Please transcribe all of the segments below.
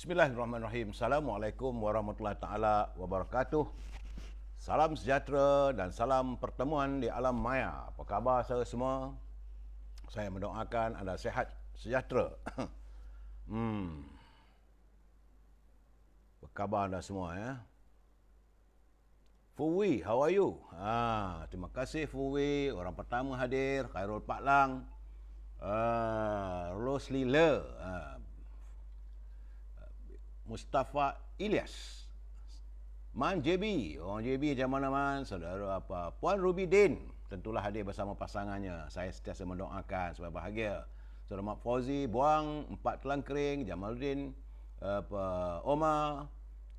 Bismillahirrahmanirrahim. Assalamualaikum warahmatullahi taala wabarakatuh. Salam sejahtera dan salam pertemuan di alam maya. Apa khabar saudara semua? Saya mendoakan anda sihat sejahtera. Apa khabar anda semua ya? Fuwi, how are you? Terima kasih Fuwi, orang pertama hadir. Khairul Paklang, Rosli Le, Mustafa Ilyas, Man JB, orang JB macam mana Man, saudara apa, Puan Ruby Din, tentulah hadir bersama pasangannya. Saya sentiasa mendoakan supaya bahagia. Saudara Mak Fauzi, Buang, Empat Telang Kering, Jamaluddin, Omar,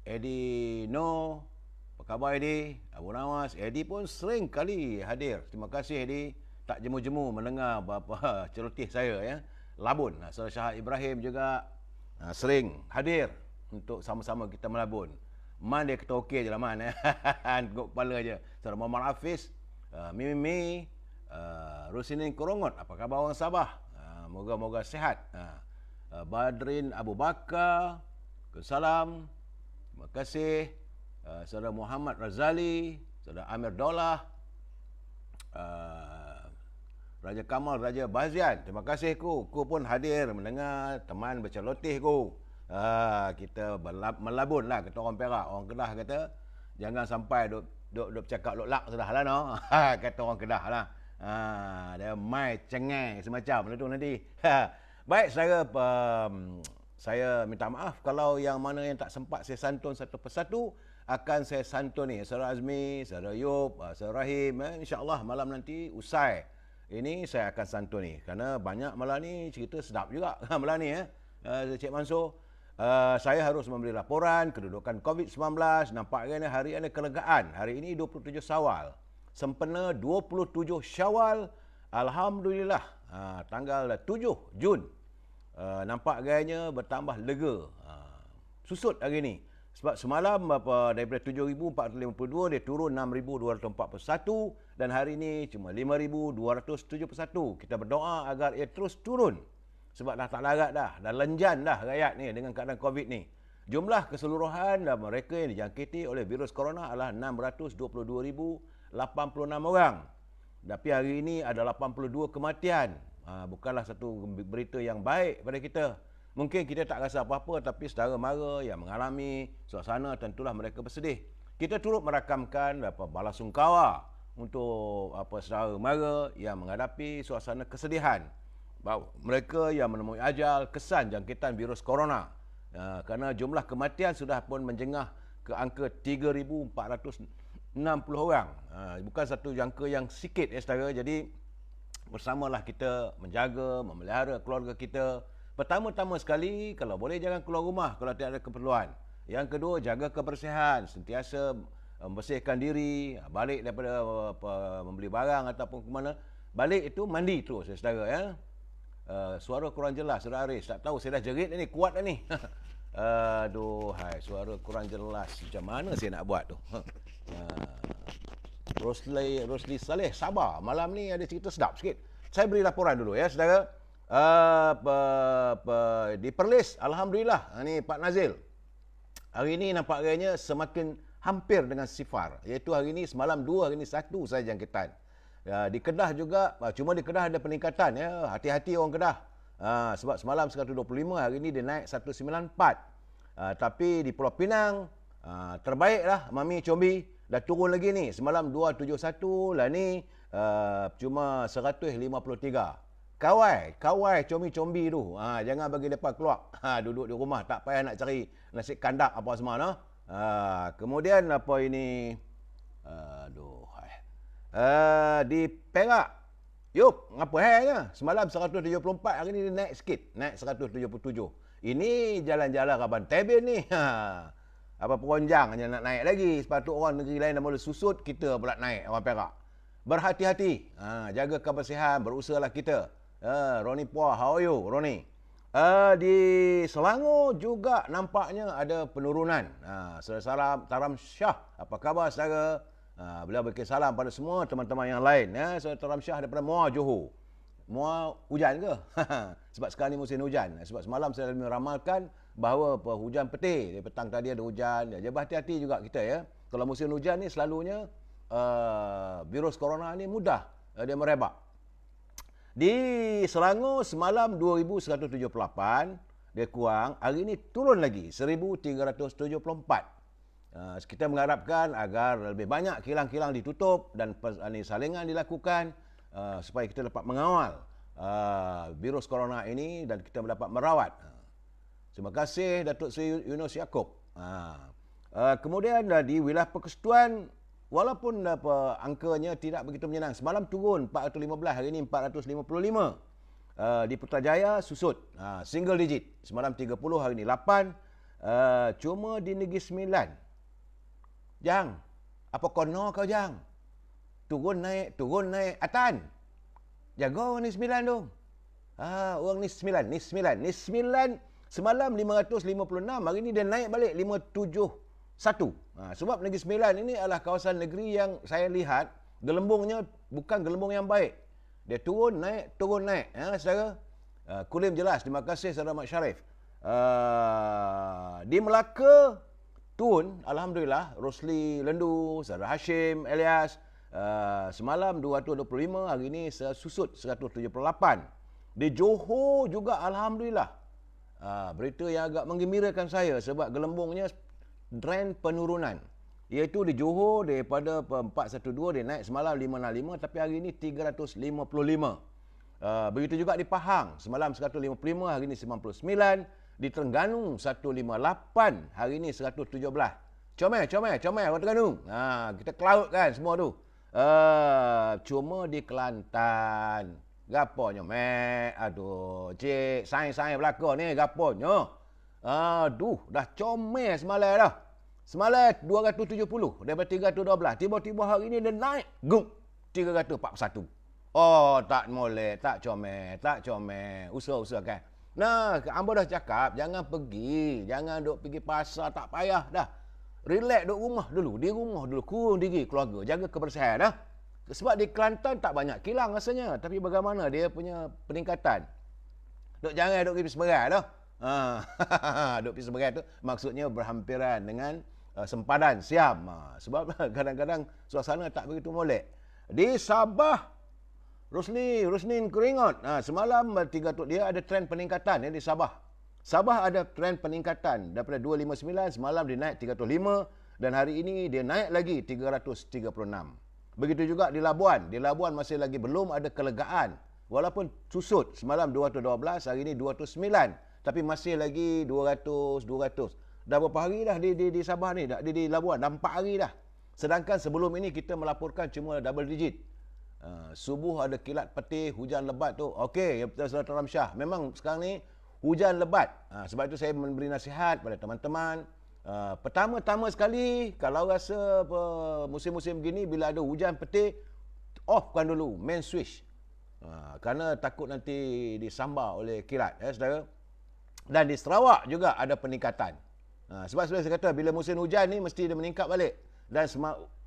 Eddie No, apa khabar Eddie? Abu Nawas, Eddie pun sering kali hadir. Terima kasih Eddie, tak jemu-jemu mendengar apa celoteh saya ya. Labun, saudara Syahad Ibrahim juga sering hadir untuk sama-sama kita melabun. Man dia kata okey je lah Man. Tengok kepala je. Saudara Muhammad Hafiz, Mimi, Rusinin Korongot, apa khabar orang Sabah? Moga-moga sihat. Badrin Abu Bakar, Salam, terima kasih. Saudara Muhammad Razali, Saudara Amir Dolah, Raja Kamal, Raja Bazian, terima kasih ku pun hadir mendengar teman berceloteh ku. Kita melabun lah, kata orang Perak. Orang Kedah kata jangan sampai duk cakap lok-lak sudah lah no. Kata orang Kedah lah. Dia mai cengai semacam tu nanti. Baik, saya minta maaf kalau yang mana yang tak sempat saya santun satu persatu, akan saya santun ni. Saudara Azmi, Saudara Yub, Saudara Rahim, insya-Allah malam nanti usai ini saya akan santun ni. Kerana banyak malam ni cerita sedap juga malam ni Cik Mansur. Saya harus memberi laporan kedudukan COVID-19. Nampaknya hari ini kelegaan. Hari ini 27 Syawal. Sempena 27 Syawal, alhamdulillah, tanggal 7 Jun. Nampak gayanya bertambah lega. Susut hari ini. Sebab semalam daripada 7,452 dia turun 6,241 dan hari ini cuma 5,271. Kita berdoa agar ia terus turun. Sebab dah tak larat dah lenjan dah rakyat ni dengan keadaan Covid ni. Jumlah keseluruhan mereka yang dijangkiti oleh virus corona adalah 622,086 orang. Tapi hari ini ada 82 kematian. Bukanlah satu berita yang baik pada kita. Mungkin kita tak rasa apa-apa, tapi saudara mara yang mengalami suasana tentulah mereka bersedih. Kita turut merakamkan balasungkawa untuk saudara mara yang menghadapi suasana kesedihan. Mereka yang menemui ajal kesan jangkitan virus corona. Kerana jumlah kematian sudah pun menjengah ke angka 3,460 orang. Bukan satu jangka yang sikit saudara. Jadi bersamalah kita menjaga, memelihara keluarga kita. Pertama-tama sekali, kalau boleh jangan keluar rumah kalau tidak ada keperluan. Yang kedua, jaga kebersihan, sentiasa membersihkan diri, balik daripada membeli barang ataupun ke mana, balik itu mandi terus saudara ya. Suara kurang jelas Saudara Aris, tak tahu saya dah jerit ni, kuat dah ni. Aduhai, suara kurang jelas. Macam mana saya nak buat tu? Rosli Saleh, sabar. Malam ni ada cerita sedap sikit. Saya beri laporan dulu ya saudara. Di Perlis, alhamdulillah, ni Pak Nazil. Hari ini nampak gayanya semakin hampir dengan sifar. Iaitu hari ini semalam 2, hari ini 1 saja jangkitan. Di Kedah juga, cuma di Kedah ada peningkatan ya. Hati-hati orang Kedah. Sebab semalam 125, hari ini dia naik 194. Tapi di Pulau Pinang, terbaiklah Mami Combi. Dah turun lagi ni. Semalam 271, lah ni cuma 153. Kawai combi tu. Jangan bagi depa keluar. Duduk di rumah, tak payah nak cari nasi kandak apa semua no. Kemudian apa ini? Di Perak. Yup, ngapa hainya? Semalam 174, hari ni dia naik sikit, naik 177. Ini jalan-jalan Raban Tebin ni. Apa peronjang hanya nak naik lagi. Sepatut orang negeri lain dah mula susut, kita pula naik orang Perak. Berhati-hati, jaga kebersihan, berusahalah kita. Roni Puah, how are you, Roni? Di Selangor juga nampaknya ada penurunan. Salam Taram Shah, apa khabar saudara? Beliau bagi salam pada semua teman-teman yang lain. Saudara Taram Shah daripada Muar Johor. mau hujan ke? Sebab sekarang ni musim hujan. Sebab semalam saya meramalkan bahawa hujan petir. Petang tadi ada hujan. Jadi berhati-hati juga kita ya. Kalau musim hujan ni selalunya virus corona ni mudah dia merebak. Di Selangor semalam 2178, dia kurang. Hari ini turun lagi 1374. Kita mengharapkan agar lebih banyak kilang-kilang ditutup dan salingan dilakukan supaya kita dapat mengawal virus corona ini dan kita dapat merawat. Terima kasih Datuk Seri Yunus Yaakob. Kemudian di wilayah persekutuan, walaupun angkanya tidak begitu menyenang. Semalam turun 415, hari ini 455. Di Putrajaya susut, single digit. Semalam 30, hari ini 8. Cuma di Negeri Sembilan, Jang, apa kono kau Jang? Turun naik Atan. Jaga orang ni 9 tu. Orang ni 9. Ni 9 semalam 556, hari ni dia naik balik 571. Sebab Negeri Sembilan ini adalah kawasan negeri yang saya lihat gelembungnya bukan gelembung yang baik. Dia turun naik. Saudara. Kulim jelas. Terima kasih Saudara Mat Syarif. Di Melaka turun, alhamdulillah, Rosli Lendu, Saudara Hashim Elias, semalam 225, hari ini susut 178. Di Johor juga alhamdulillah. Berita yang agak menggembirakan saya sebab gelembungnya trend penurunan. Iaitu di Johor daripada 412 dia naik semalam 565 tapi hari ini 355. Begitu juga di Pahang, semalam 155, hari ini 99. Di Terengganu 158, hari ini 117. Comel orang Terengganu. Kita ke laut kan semua tu. Cuma di Kelantan, gaponyo aduh, cik, sains belakang ni gaponyo. Aduh, dah comel semalam dah. Semalam 270 daripada 312. Tiba-tiba hari ini dia naik, gum, 341. Oh, tak molek, tak comel. Usaha kan. Nah, hamba dah cakap, jangan duk pergi pasar, tak payah dah. Relax duk rumah dulu, di rumah dulu, kurung diri keluarga, jaga kebersihan dah. Sebab di Kelantan tak banyak kilang rasanya, tapi bagaimana dia punya peningkatan. Jangan duk pergi seberai dah. Duk pergi seberai tu maksudnya berhampiran dengan sempadan, Siam. Sebab kadang-kadang suasana tak begitu molek. Di Sabah, Rusnin Keringot. Semalam dia ada trend peningkatan di Sabah. Sabah ada trend peningkatan daripada 259, semalam dia naik 305 dan hari ini dia naik lagi 336. Begitu juga di Labuan. Di Labuan masih lagi belum ada kelegaan. Walaupun susut semalam 212, hari ini 209, tapi masih lagi 200. Dah berapa hari dah di Sabah ni, di Labuan dah 4 hari dah. Sedangkan sebelum ini kita melaporkan cuma double digit. Subuh ada kilat petir, hujan lebat tu. Okey, ya betul Saudara Ramsyah. Memang sekarang ni hujan lebat. Sebab itu saya memberi nasihat pada teman-teman. Pertama-tama sekali, kalau rasa musim-musim begini, bila ada hujan petir, offkan dulu main switch. Kerana takut nanti disambar oleh kilat, saudara. Dan di Sarawak juga ada peningkatan. Sebab saya kata, bila musim hujan ni, mesti dia meningkat balik. Dan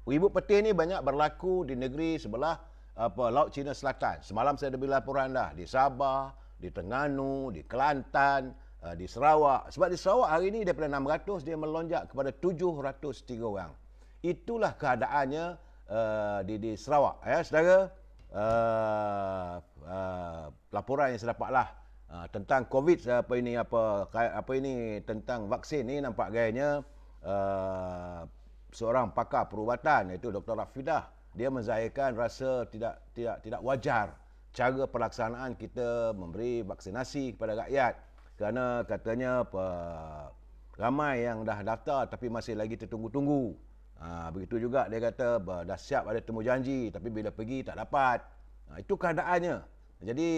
ribut petir ni banyak berlaku di negeri sebelah Laut Cina Selatan. Semalam saya ada beri laporan dah di Sabah, di Terengganu, di Kelantan, di Sarawak. Sebab di Sarawak hari ini daripada 600 dia melonjak kepada 703 orang. Itulah keadaannya di Sarawak, ya saudara. Laporan yang saya dapatlah tentang COVID apa ini tentang vaksin ni, nampak gayanya seorang pakar perubatan iaitu Dr. Rafidah, dia menzahirkan rasa tidak wajar cara pelaksanaan kita memberi vaksinasi kepada rakyat, kerana katanya ramai yang dah daftar tapi masih lagi tertunggu-tunggu. Begitu juga dia kata dah siap ada temu janji tapi bila pergi tak dapat. Itu keadaannya. Jadi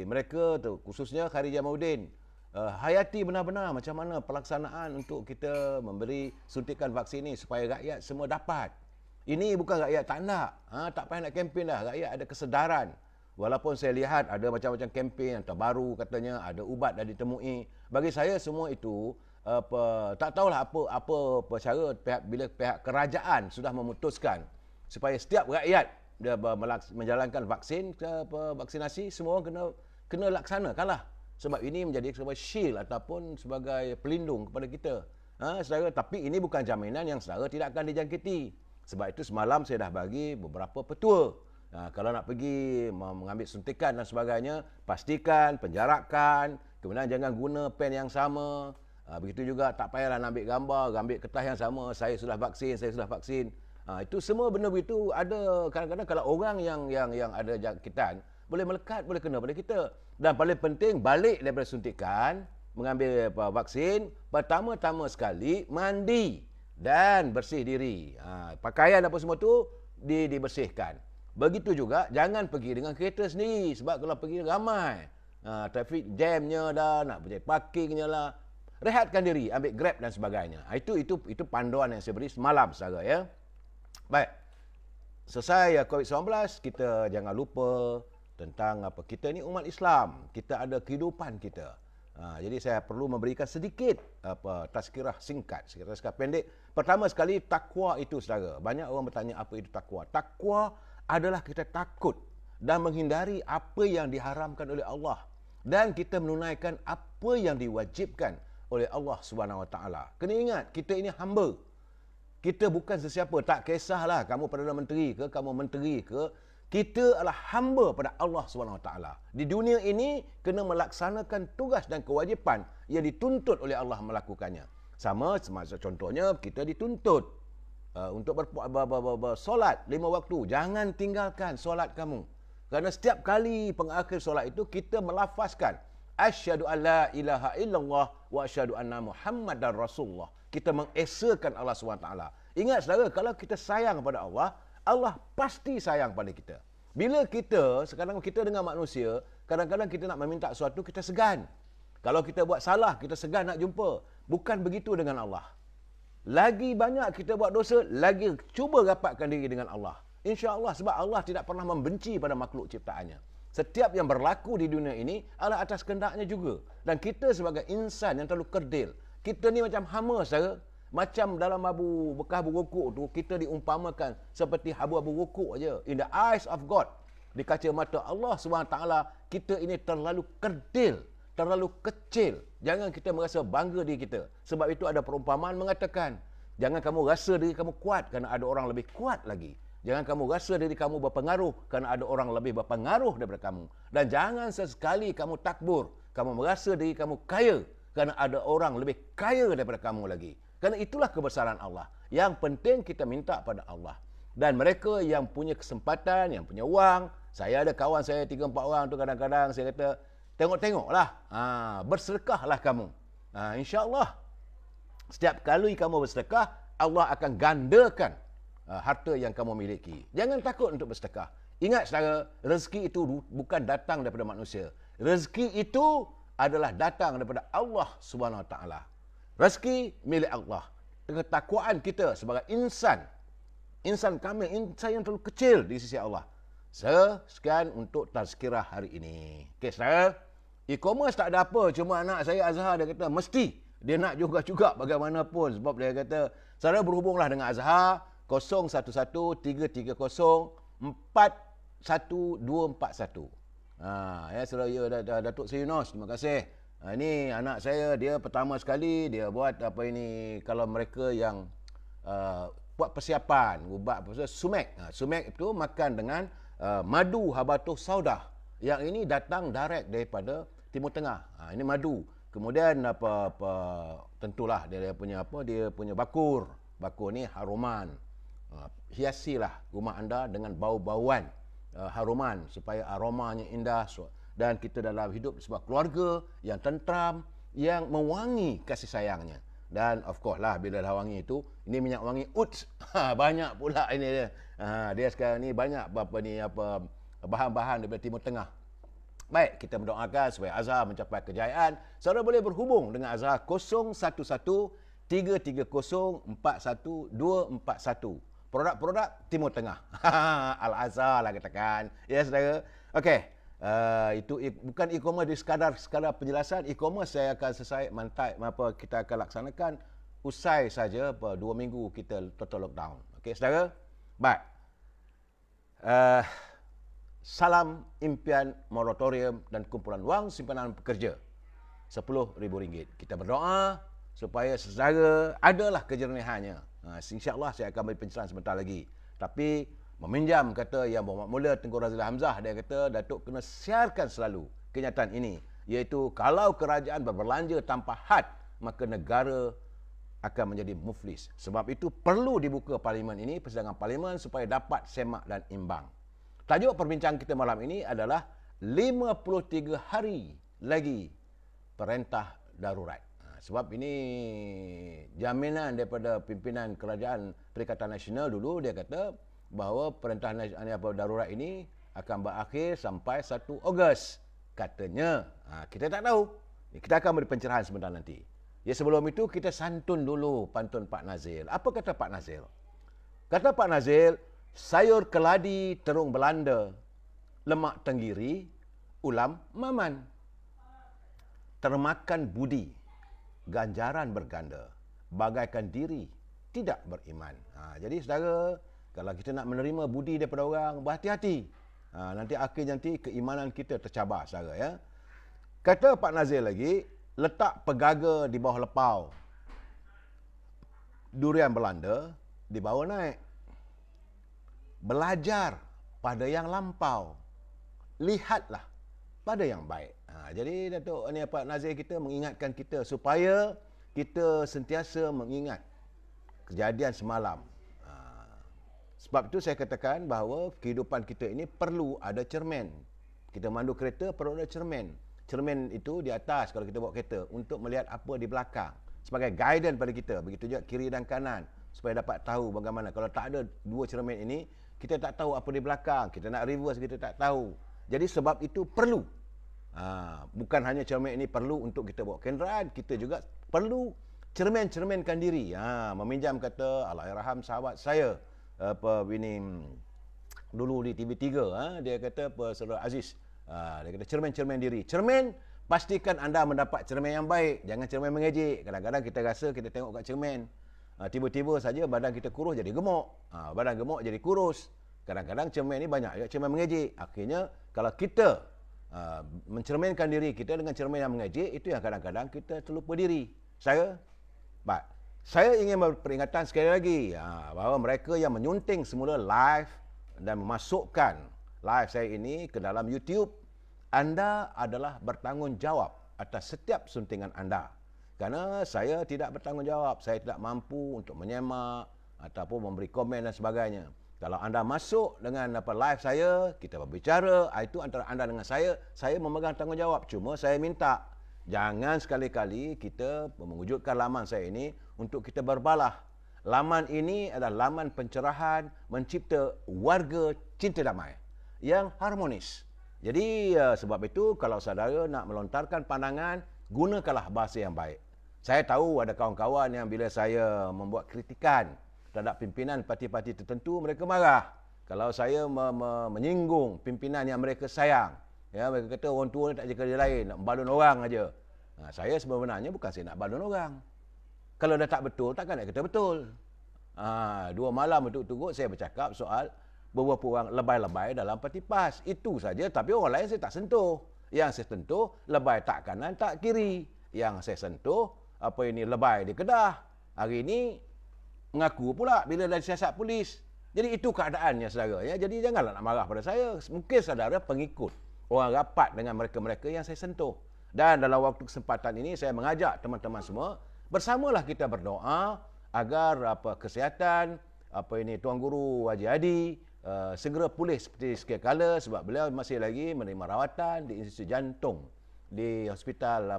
mereka tu, khususnya Khadijah Jamaluddin, hayati benar-benar macam mana pelaksanaan untuk kita memberi suntikan vaksin ini supaya rakyat semua dapat. Ini bukan rakyat tak nak, tak payah nak kempen dah. Rakyat ada kesedaran. Walaupun saya lihat ada macam-macam kempen yang terbaru, katanya ada ubat dah ditemui. Bagi saya semua itu tak tahulah apa cara bila pihak kerajaan sudah memutuskan supaya setiap rakyat dia menjalankan vaksinasi, semua orang kena laksanakanlah. Sebab ini menjadi sebagai shield ataupun sebagai pelindung kepada kita. Saudara, tapi ini bukan jaminan yang saudara tidak akan dijangkiti. Sebab itu semalam saya dah bagi beberapa petua. Kalau nak pergi mengambil suntikan dan sebagainya, pastikan penjarakan, kemudian jangan guna pen yang sama. Begitu juga tak payahlah nak ambil gambar, ambil kertas yang sama, saya sudah vaksin. Itu semua benda begitu ada. Kadang-kadang kalau orang yang ada jangkitan boleh melekat, boleh kena pada kita. Dan paling penting balik daripada suntikan, mengambil vaksin, pertama-tama sekali mandi dan bersih diri. Pakaian apa semua tu dibersihkan. Begitu juga jangan pergi dengan kereta sendiri, sebab kalau pergi ramai, traffic jamnya dah, nak pergi parkingnya lah. Rehatkan diri, ambil Grab dan sebagainya. Itu panduan yang saya beri semalam, saudara, ya. Baik. Selesai COVID-19, kita jangan lupa tentang kita ni umat Islam. Kita ada kehidupan kita. Jadi saya perlu memberikan sedikit tazkirah singkat, tazkirah pendek. Pertama sekali, takwa itu, saudara. Banyak orang bertanya apa itu takwa. Takwa adalah kita takut dan menghindari apa yang diharamkan oleh Allah, dan kita menunaikan apa yang diwajibkan oleh Allah Subhanahu Wa Taala. Kena ingat, kita ini hamba. Kita bukan sesiapa. Tak kisahlah kamu Perdana Menteri ke, kamu menteri ke, kita adalah hamba pada Allah Subhanahu Wa Taala. Di dunia ini kena melaksanakan tugas dan kewajipan yang dituntut oleh Allah melakukannya. Sama contohnya kita dituntut untuk bersolat 5 waktu. Jangan tinggalkan solat kamu. Kerana setiap kali pengakhir solat itu kita melafazkan asyhadu alla ilaha illallah wa asyhadu anna Muhammadar Rasulullah. Kita mengesakan Allah SWT. Ingat saudara, kalau kita sayang pada Allah, Allah pasti sayang pada kita. Bila sekarang kita dengan manusia, kadang-kadang kita nak meminta sesuatu, kita segan. Kalau kita buat salah, kita segan nak jumpa. Bukan begitu dengan Allah. Lagi banyak kita buat dosa, lagi cuba rapatkan diri dengan Allah. InsyaAllah, sebab Allah tidak pernah membenci pada makhluk ciptaannya. Setiap yang berlaku di dunia ini adalah atas kehendaknya juga. Dan kita sebagai insan yang terlalu kerdil, kita ni macam hama, saudara. Macam dalam bekas abu rokok tu, kita diumpamakan seperti abu rokok aja. In the eyes of God, di kacamata Allah SWT, kita ini terlalu kerdil, terlalu kecil. Jangan kita merasa bangga diri kita. Sebab itu ada perumpamaan mengatakan, jangan kamu rasa diri kamu kuat kerana ada orang lebih kuat lagi. Jangan kamu rasa diri kamu berpengaruh kerana ada orang lebih berpengaruh daripada kamu. Dan jangan sesekali kamu takbur, kamu merasa diri kamu kaya kerana ada orang lebih kaya daripada kamu lagi. Kerana itulah kebesaran Allah. Yang penting kita minta pada Allah. Dan mereka yang punya kesempatan, yang punya wang, saya ada kawan saya 3-4 orang tu, kadang-kadang saya kata, tengok-tengoklah, bersedekahlah kamu. InsyaAllah, setiap kali kamu bersedekah, Allah akan gandakan harta yang kamu miliki. Jangan takut untuk bersedekah. Ingat saudara, rezeki itu bukan datang daripada manusia. Rezeki itu adalah datang daripada Allah Subhanahu Wa Taala. Rezeki milik Allah. Ketakwaan kita sebagai insan kami, insan yang terlalu kecil di sisi Allah. Sekian untuk tazkirah hari ini. Okey, saudara. E-commerce tak ada apa, cuma anak saya Azhar dia kata mesti dia nak juga bagaimanapun, sebab dia kata saudara berhubunglah dengan Azhar 011-330-41241. Ya saudara, Datuk Seri Yunus, terima kasih. Ini anak saya, dia pertama sekali dia buat kalau mereka yang buat persiapan ubat sumek. Sumek itu makan dengan madu habatus saudah. Yang ini datang direct daripada Timur Tengah. Ini madu. Kemudian tentulah dia punya bakur. Bakur ni haruman. Hiasilah rumah anda dengan bau-bauan haruman supaya aromanya indah. Dan kita dalam hidup sebuah keluarga yang tentram, yang mewangi kasih sayangnya. Dan of course lah, bila dah wangi itu, ini minyak wangi Uts. Banyak pula ini dia. Dia sekarang ni banyak bahan-bahan daripada Timur Tengah. Baik, kita mendoakan supaya Azhar mencapai kejayaan. Saudara boleh berhubung dengan Azhar 011-330-41241. Produk-produk Timur Tengah. Al-Azhar lah katakan. Ya saudara. Okey. Itu bukan e-commerce sekadar penjelasan. E-commerce saya akan selesai kita akan laksanakan usai saja 2 minggu kita total lockdown. Okey saudara. Baik. Uh, Salam impian moratorium dan kumpulan wang simpanan pekerja RM10,000. Kita berdoa supaya saudara adalah kejernihannya. InsyaAllah saya akan beri pencerahan sebentar lagi. Tapi meminjam kata Yang Berhormat Mulia Tengku Razili Hamzah, dia kata Datuk kena siarkan selalu kenyataan ini, iaitu kalau kerajaan berbelanja tanpa had, maka negara akan menjadi muflis. Sebab itu perlu dibuka parlimen ini, persidangan parlimen, supaya dapat semak dan imbang. Tajuk perbincangan kita malam ini adalah 53 hari lagi perintah darurat. Sebab ini jaminan daripada pimpinan kerajaan Perikatan Nasional dulu, dia kata bahawa perintah darurat ini akan berakhir sampai 1 Ogos. Katanya, kita tak tahu. Kita akan beri pencerahan sebentar nanti. Ya, sebelum itu kita santun dulu pantun Pak Nazil. Apa kata Pak Nazil? Kata Pak Nazil, sayur keladi terung Belanda, lemak tenggiri, ulam maman. Termakan budi, ganjaran berganda, bagaikan diri tidak beriman. Jadi saudara, kalau kita nak menerima budi daripada orang, berhati-hati. Nanti keimanan kita tercabar, saudara, ya. Kata Pak Nazir lagi, letak pegaga di bawah lepau, durian Belanda dibawa naik. Belajar pada yang lampau, lihatlah pada yang baik. Jadi Datuk Pak Nazir kita mengingatkan kita supaya kita sentiasa mengingat kejadian semalam. Sebab itu saya katakan bahawa kehidupan kita ini perlu ada cermin. Kita mandu kereta perlu ada cermin. Cermin itu di atas kalau kita bawa kereta untuk melihat apa di belakang sebagai guidance pada kita. Begitu juga kiri dan kanan supaya dapat tahu bagaimana. Kalau tak ada dua cermin ini, kita tak tahu apa di belakang. Kita nak reverse, kita tak tahu. Jadi sebab itu perlu. Bukan hanya cermin ini perlu untuk kita bawa kenderaan, kita juga perlu cermin-cerminkan diri. Meminjam kata Allahyarham sahabat saya dulu di TV3, dia kata Saudara Aziz, dia kata cermin-cermin diri. Cermin, pastikan anda mendapat cermin yang baik, jangan cermin mengejek. Kadang-kadang kita rasa kita tengok kat cermin, tiba-tiba saja badan kita kurus jadi gemuk, badan gemuk jadi kurus. Kadang-kadang cermin ni banyak cermin mengejek. Akhirnya kalau kita mencerminkan diri kita dengan cermin yang mengejek, itu yang kadang-kadang kita terlupa diri. Saya ingin berperingatan sekali lagi bahawa mereka yang menyunting semula live dan memasukkan live saya ini ke dalam YouTube, anda adalah bertanggungjawab atas setiap suntingan anda. Kerana saya tidak bertanggungjawab, saya tidak mampu untuk menyemak ataupun memberi komen dan sebagainya. Kalau anda masuk dengan live saya, kita berbicara, itu antara anda dengan saya memegang tanggungjawab. Cuma saya minta, jangan sekali-kali kita mewujudkan laman saya ini untuk kita berbalah. Laman ini adalah laman pencerahan, mencipta warga cinta damai yang harmonis. Jadi sebab itu kalau saudara nak melontarkan pandangan, gunakanlah bahasa yang baik. Saya tahu ada kawan-kawan yang bila saya membuat kritikan terhadap pimpinan parti-parti tertentu, mereka marah. Kalau saya menyinggung pimpinan yang mereka sayang, mereka kata orang tua ni tak jaga dia lain, nak balun orang aja. Saya sebenarnya bukan saya nak balun orang. Kalau dah tak betul, takkan nak kata betul. 2 malam berturut-turut saya bercakap soal beberapa orang lebay-lebay dalam parti PAS. Itu saja, tapi orang lain saya tak sentuh. Yang saya sentuh, lebay tak kanan, tak kiri. Yang saya sentuh, lebay di Kedah. Hari ini, mengaku pula bila dari siasat polis. Jadi itu keadaannya saudara. Jadi janganlah nak marah pada saya. Mungkin saudara pengikut, orang rapat dengan mereka-mereka yang saya sentuh. Dan dalam waktu kesempatan ini saya mengajak teman-teman semua, bersamalah kita berdoa agar kesihatan Tuan Guru Haji Hadi segera pulih seperti sedia kala, sebab beliau masih lagi menerima rawatan di Institut Jantung di Hospital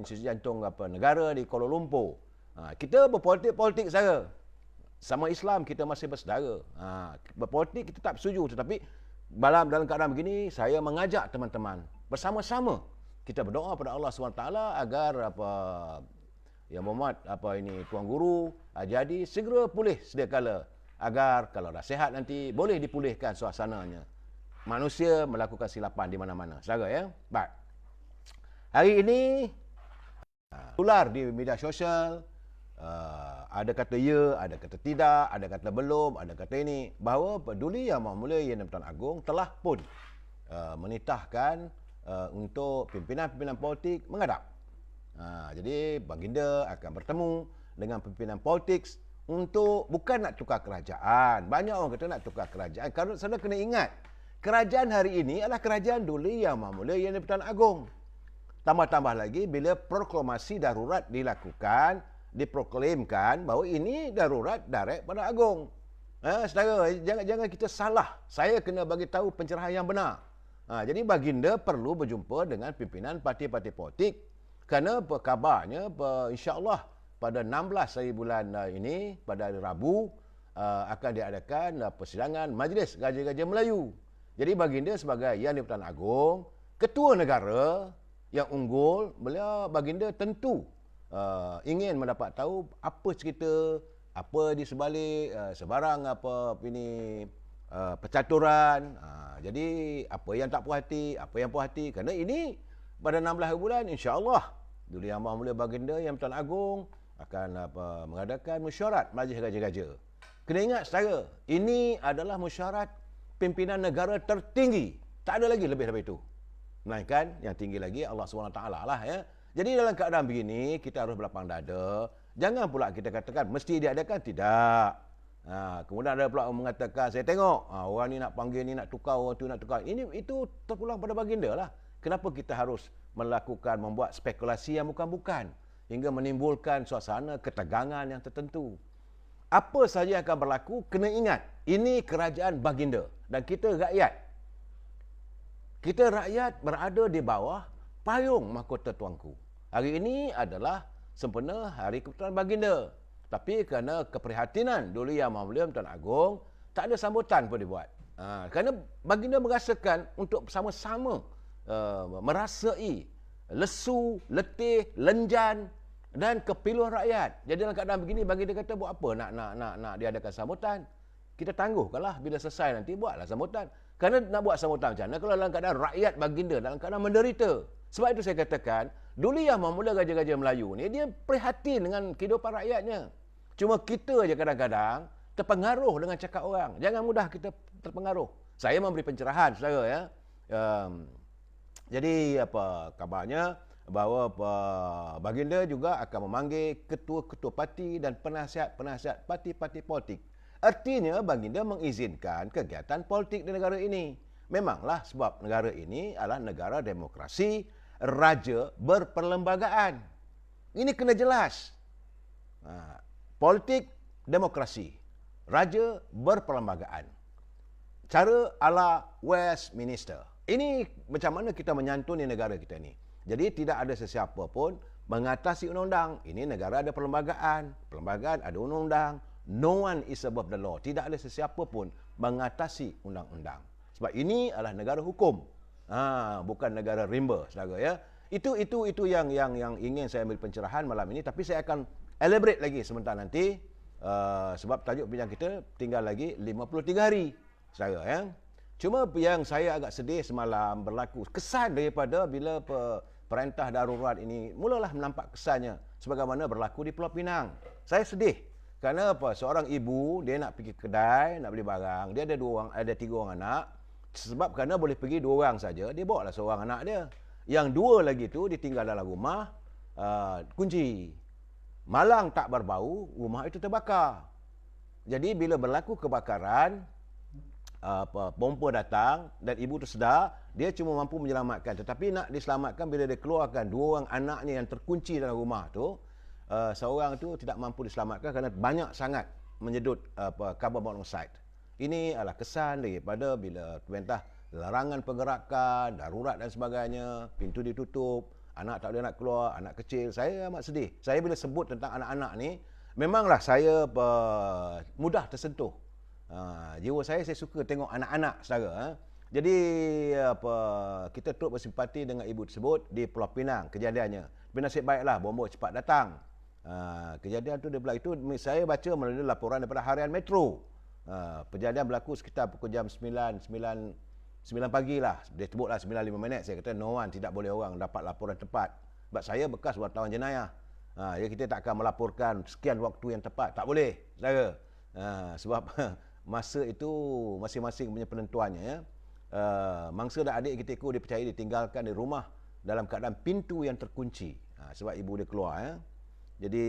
Institut Jantung Negara di Kuala Lumpur. Kita berpolitik saudara. Sama Islam kita masih bersaudara. Berpolitik kita tak setuju, tetapi dalam keadaan begini saya mengajak teman-teman bersama-sama kita berdoa pada Allah SWT agar Yang Berhormat Tuan Guru Haji Hadi segera pulih sedia kala, agar kalau dah sihat nanti boleh dipulihkan suasananya. Manusia melakukan silapan di mana-mana. Saudara, ya. Baik. Hari ini tular di media sosial Ada kata ya, ada kata tidak, ada kata belum, ada kata ini. Bahawa Duli Yang Maha Mulia Yang di-Pertuan Agong telah pun menitahkan untuk pimpinan-pimpinan politik menghadap. Jadi baginda akan bertemu dengan pimpinan politik untuk bukan nak tukar kerajaan. Banyak orang kata nak tukar kerajaan. Kalau saudara kena ingat, kerajaan hari ini adalah kerajaan Duli Yang Maha Mulia Yang di-Pertuan Agong. Tambah-tambah lagi bila proklamasi darurat dilakukan, diproklamkan bahawa ini darurat direct pada Agong. Saudara, jangan kita salah. Saya kena bagi tahu pencerahan yang benar. Jadi baginda perlu berjumpa dengan pimpinan parti-parti politik kerana kabarnya insya-Allah pada 16 hari bulan ini pada hari Rabu akan diadakan persidangan Majlis Raja-Raja Melayu. Jadi baginda sebagai Yang di-Pertuan Agong, ketua negara yang unggul, beliau baginda tentu ingin mendapat tahu apa cerita, apa di sebalik sebarang percaturan. Jadi apa yang tak puas hati, apa yang puas hati. Kerana ini pada 16 bulan insya-Allah Duli Yang Maha Mulia Baginda Yang di-Pertuan Agong akan mengadakan mesyuarat Majlis Raja-Raja. Kena ingat saudara, ini adalah mesyuarat pimpinan negara tertinggi. Tak ada lagi lebih daripada itu. Melainkan yang tinggi lagi Allah SWT lah ya. Jadi dalam keadaan begini kita harus berlapang dada. Jangan pula kita katakan mesti diadakan, tidak. Kemudian ada pula orang mengatakan, saya tengok orang ni nak panggil ni nak tukar, orang tu nak tukar. Itu terpulang pada baginda lah. Kenapa kita harus membuat spekulasi yang bukan-bukan hingga menimbulkan suasana ketegangan yang tertentu. Apa saja yang akan berlaku, kena ingat, ini kerajaan baginda dan kita rakyat. Kita rakyat berada di bawah payung mahkota tuanku. Hari ini adalah sempena hari kebetulan baginda. Tapi kerana keprihatinan Duli Yang Maha Mulia Yang Agong, tak ada sambutan pun dibuat. Kerana baginda merasakan untuk sama-sama merasai lesu, letih, lenjan dan kepiluan rakyat. Jadi dalam keadaan begini baginda kata buat apa nak diadakan sambutan? Kita tangguhkanlah bila selesai nanti buatlah sambutan. Kerana nak buat sambutan macam mana kalau dalam keadaan rakyat baginda dalam keadaan menderita. Sebab itu saya katakan, Duli Yang Maha Mulia Raja-Raja Melayu ni dia prihatin dengan kehidupan rakyatnya. Cuma kita je kadang-kadang terpengaruh dengan cakap orang. Jangan mudah kita terpengaruh. Saya memberi pencerahan saudara ya. Jadi kabarnya bahawa baginda juga akan memanggil ketua-ketua parti dan penasihat-penasihat parti-parti politik. Artinya baginda mengizinkan kegiatan politik di negara ini. Memanglah sebab negara ini adalah negara demokrasi, raja berperlembagaan. Ini kena jelas. Politik, demokrasi, raja berperlembagaan. Cara ala Westminster. Ini macam mana kita menyantuni negara kita ni. Jadi tidak ada sesiapa pun mengatasi undang-undang. Ini negara ada perlembagaan. Perlembagaan ada undang-undang. No one is above the law. Tidak ada sesiapa pun mengatasi undang-undang. Sebab ini adalah negara hukum. Bukan negara rimba, saudara ya. Itu yang ingin saya ambil pencerahan malam ini, tapi saya akan elaborate lagi sebentar nanti sebab tajuk bincang kita tinggal lagi 53 hari, saudara ya. Cuma yang saya agak sedih semalam berlaku kesan daripada bila perintah darurat ini mulalah menampak kesannya sebagaimana berlaku di Pulau Pinang. Saya sedih kerana seorang ibu dia nak pergi kedai nak beli barang, dia ada 3 orang anak. Sebab kerana boleh pergi 2 orang saja, dia bawa lah seorang anak dia. Yang 2 lagi tu ditinggal dalam rumah, kunci. Malang tak berbau, rumah itu terbakar. Jadi bila berlaku kebakaran, pompa datang dan ibu tu sedar, dia cuma mampu menyelamatkan. Tetapi nak diselamatkan bila dia keluarkan 2 orang anaknya yang terkunci dalam rumah tu, seorang tu tidak mampu diselamatkan kerana banyak sangat menyedut carbon monoxide. Ini adalah kesan daripada bila perintah larangan pergerakan, darurat dan sebagainya, pintu ditutup, anak tak boleh nak keluar, anak kecil. Saya amat sedih. Saya bila sebut tentang anak-anak ni, memanglah saya mudah tersentuh. Jiwa saya suka tengok anak-anak saudara. Jadi kita turut bersimpati dengan ibu tersebut di Pulau Pinang kejadiannya. Tapi nasib baiklah bomba cepat datang. Kejadian tu dia berlaku itu saya baca melalui laporan daripada Harian Metro. Kejadian berlaku sekitar pukul jam 9 pagi lah. Dia sebutlah 9.05. Saya kata no one, tidak boleh orang dapat laporan tepat. Sebab saya bekas wartawan jenayah. Jadi kita tak akan melaporkan sekian waktu yang tepat. Tak boleh, saudara. Sebab masa itu masing-masing punya penentuannya. Ya. Mangsa dan adik kita dipercayai ditinggalkan di rumah dalam keadaan pintu yang terkunci. Sebab ibu dia keluar. Ya. Jadi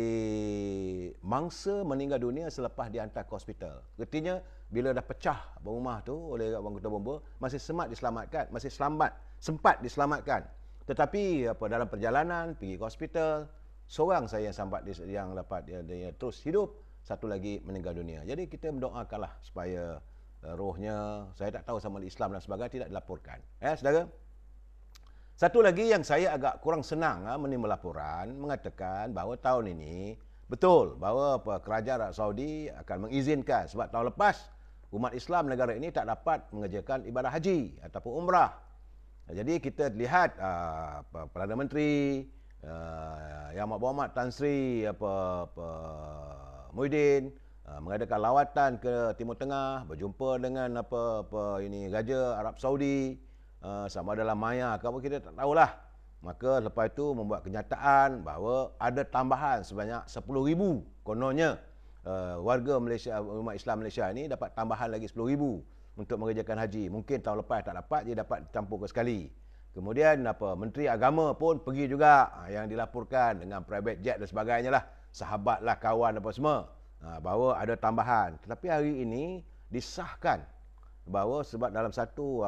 mangsa meninggal dunia selepas dihantar ke hospital. Artinya bila dah pecah rumah tu oleh anggota bomba, masih sempat diselamatkan. Tetapi dalam perjalanan pergi ke hospital, seorang saya yang dapat dia terus hidup, satu lagi meninggal dunia. Jadi kita mendoakanlah supaya rohnya, saya tak tahu sama Islam dan sebagainya, tidak dilaporkan. Saudara. Satu lagi yang saya agak kurang senang menerima laporan mengatakan bahawa tahun ini betul bahawa kerajaan Arab Saudi akan mengizinkan, sebab tahun lepas umat Islam negara ini tak dapat mengerjakan ibadah haji ataupun umrah. Jadi kita lihat Perdana Menteri Yang Berhormat Tan Sri Muhyiddin mengadakan lawatan ke Timur Tengah, berjumpa dengan Raja Arab Saudi, sama dalam maya ke apa kita tak tahulah. Maka lepas itu membuat kenyataan bahawa ada tambahan sebanyak 10,000 kononnya warga Malaysia, umat Islam Malaysia ini dapat tambahan lagi 10,000 untuk mengerjakan haji. Mungkin tahun lepas tak dapat, dia dapat campur ke sekali. Kemudian Menteri Agama pun pergi juga, yang dilaporkan dengan private jet dan sebagainya lah, sahabat lah, kawan apa semua, bahawa ada tambahan. Tetapi hari ini disahkan bahawa sebab dalam satu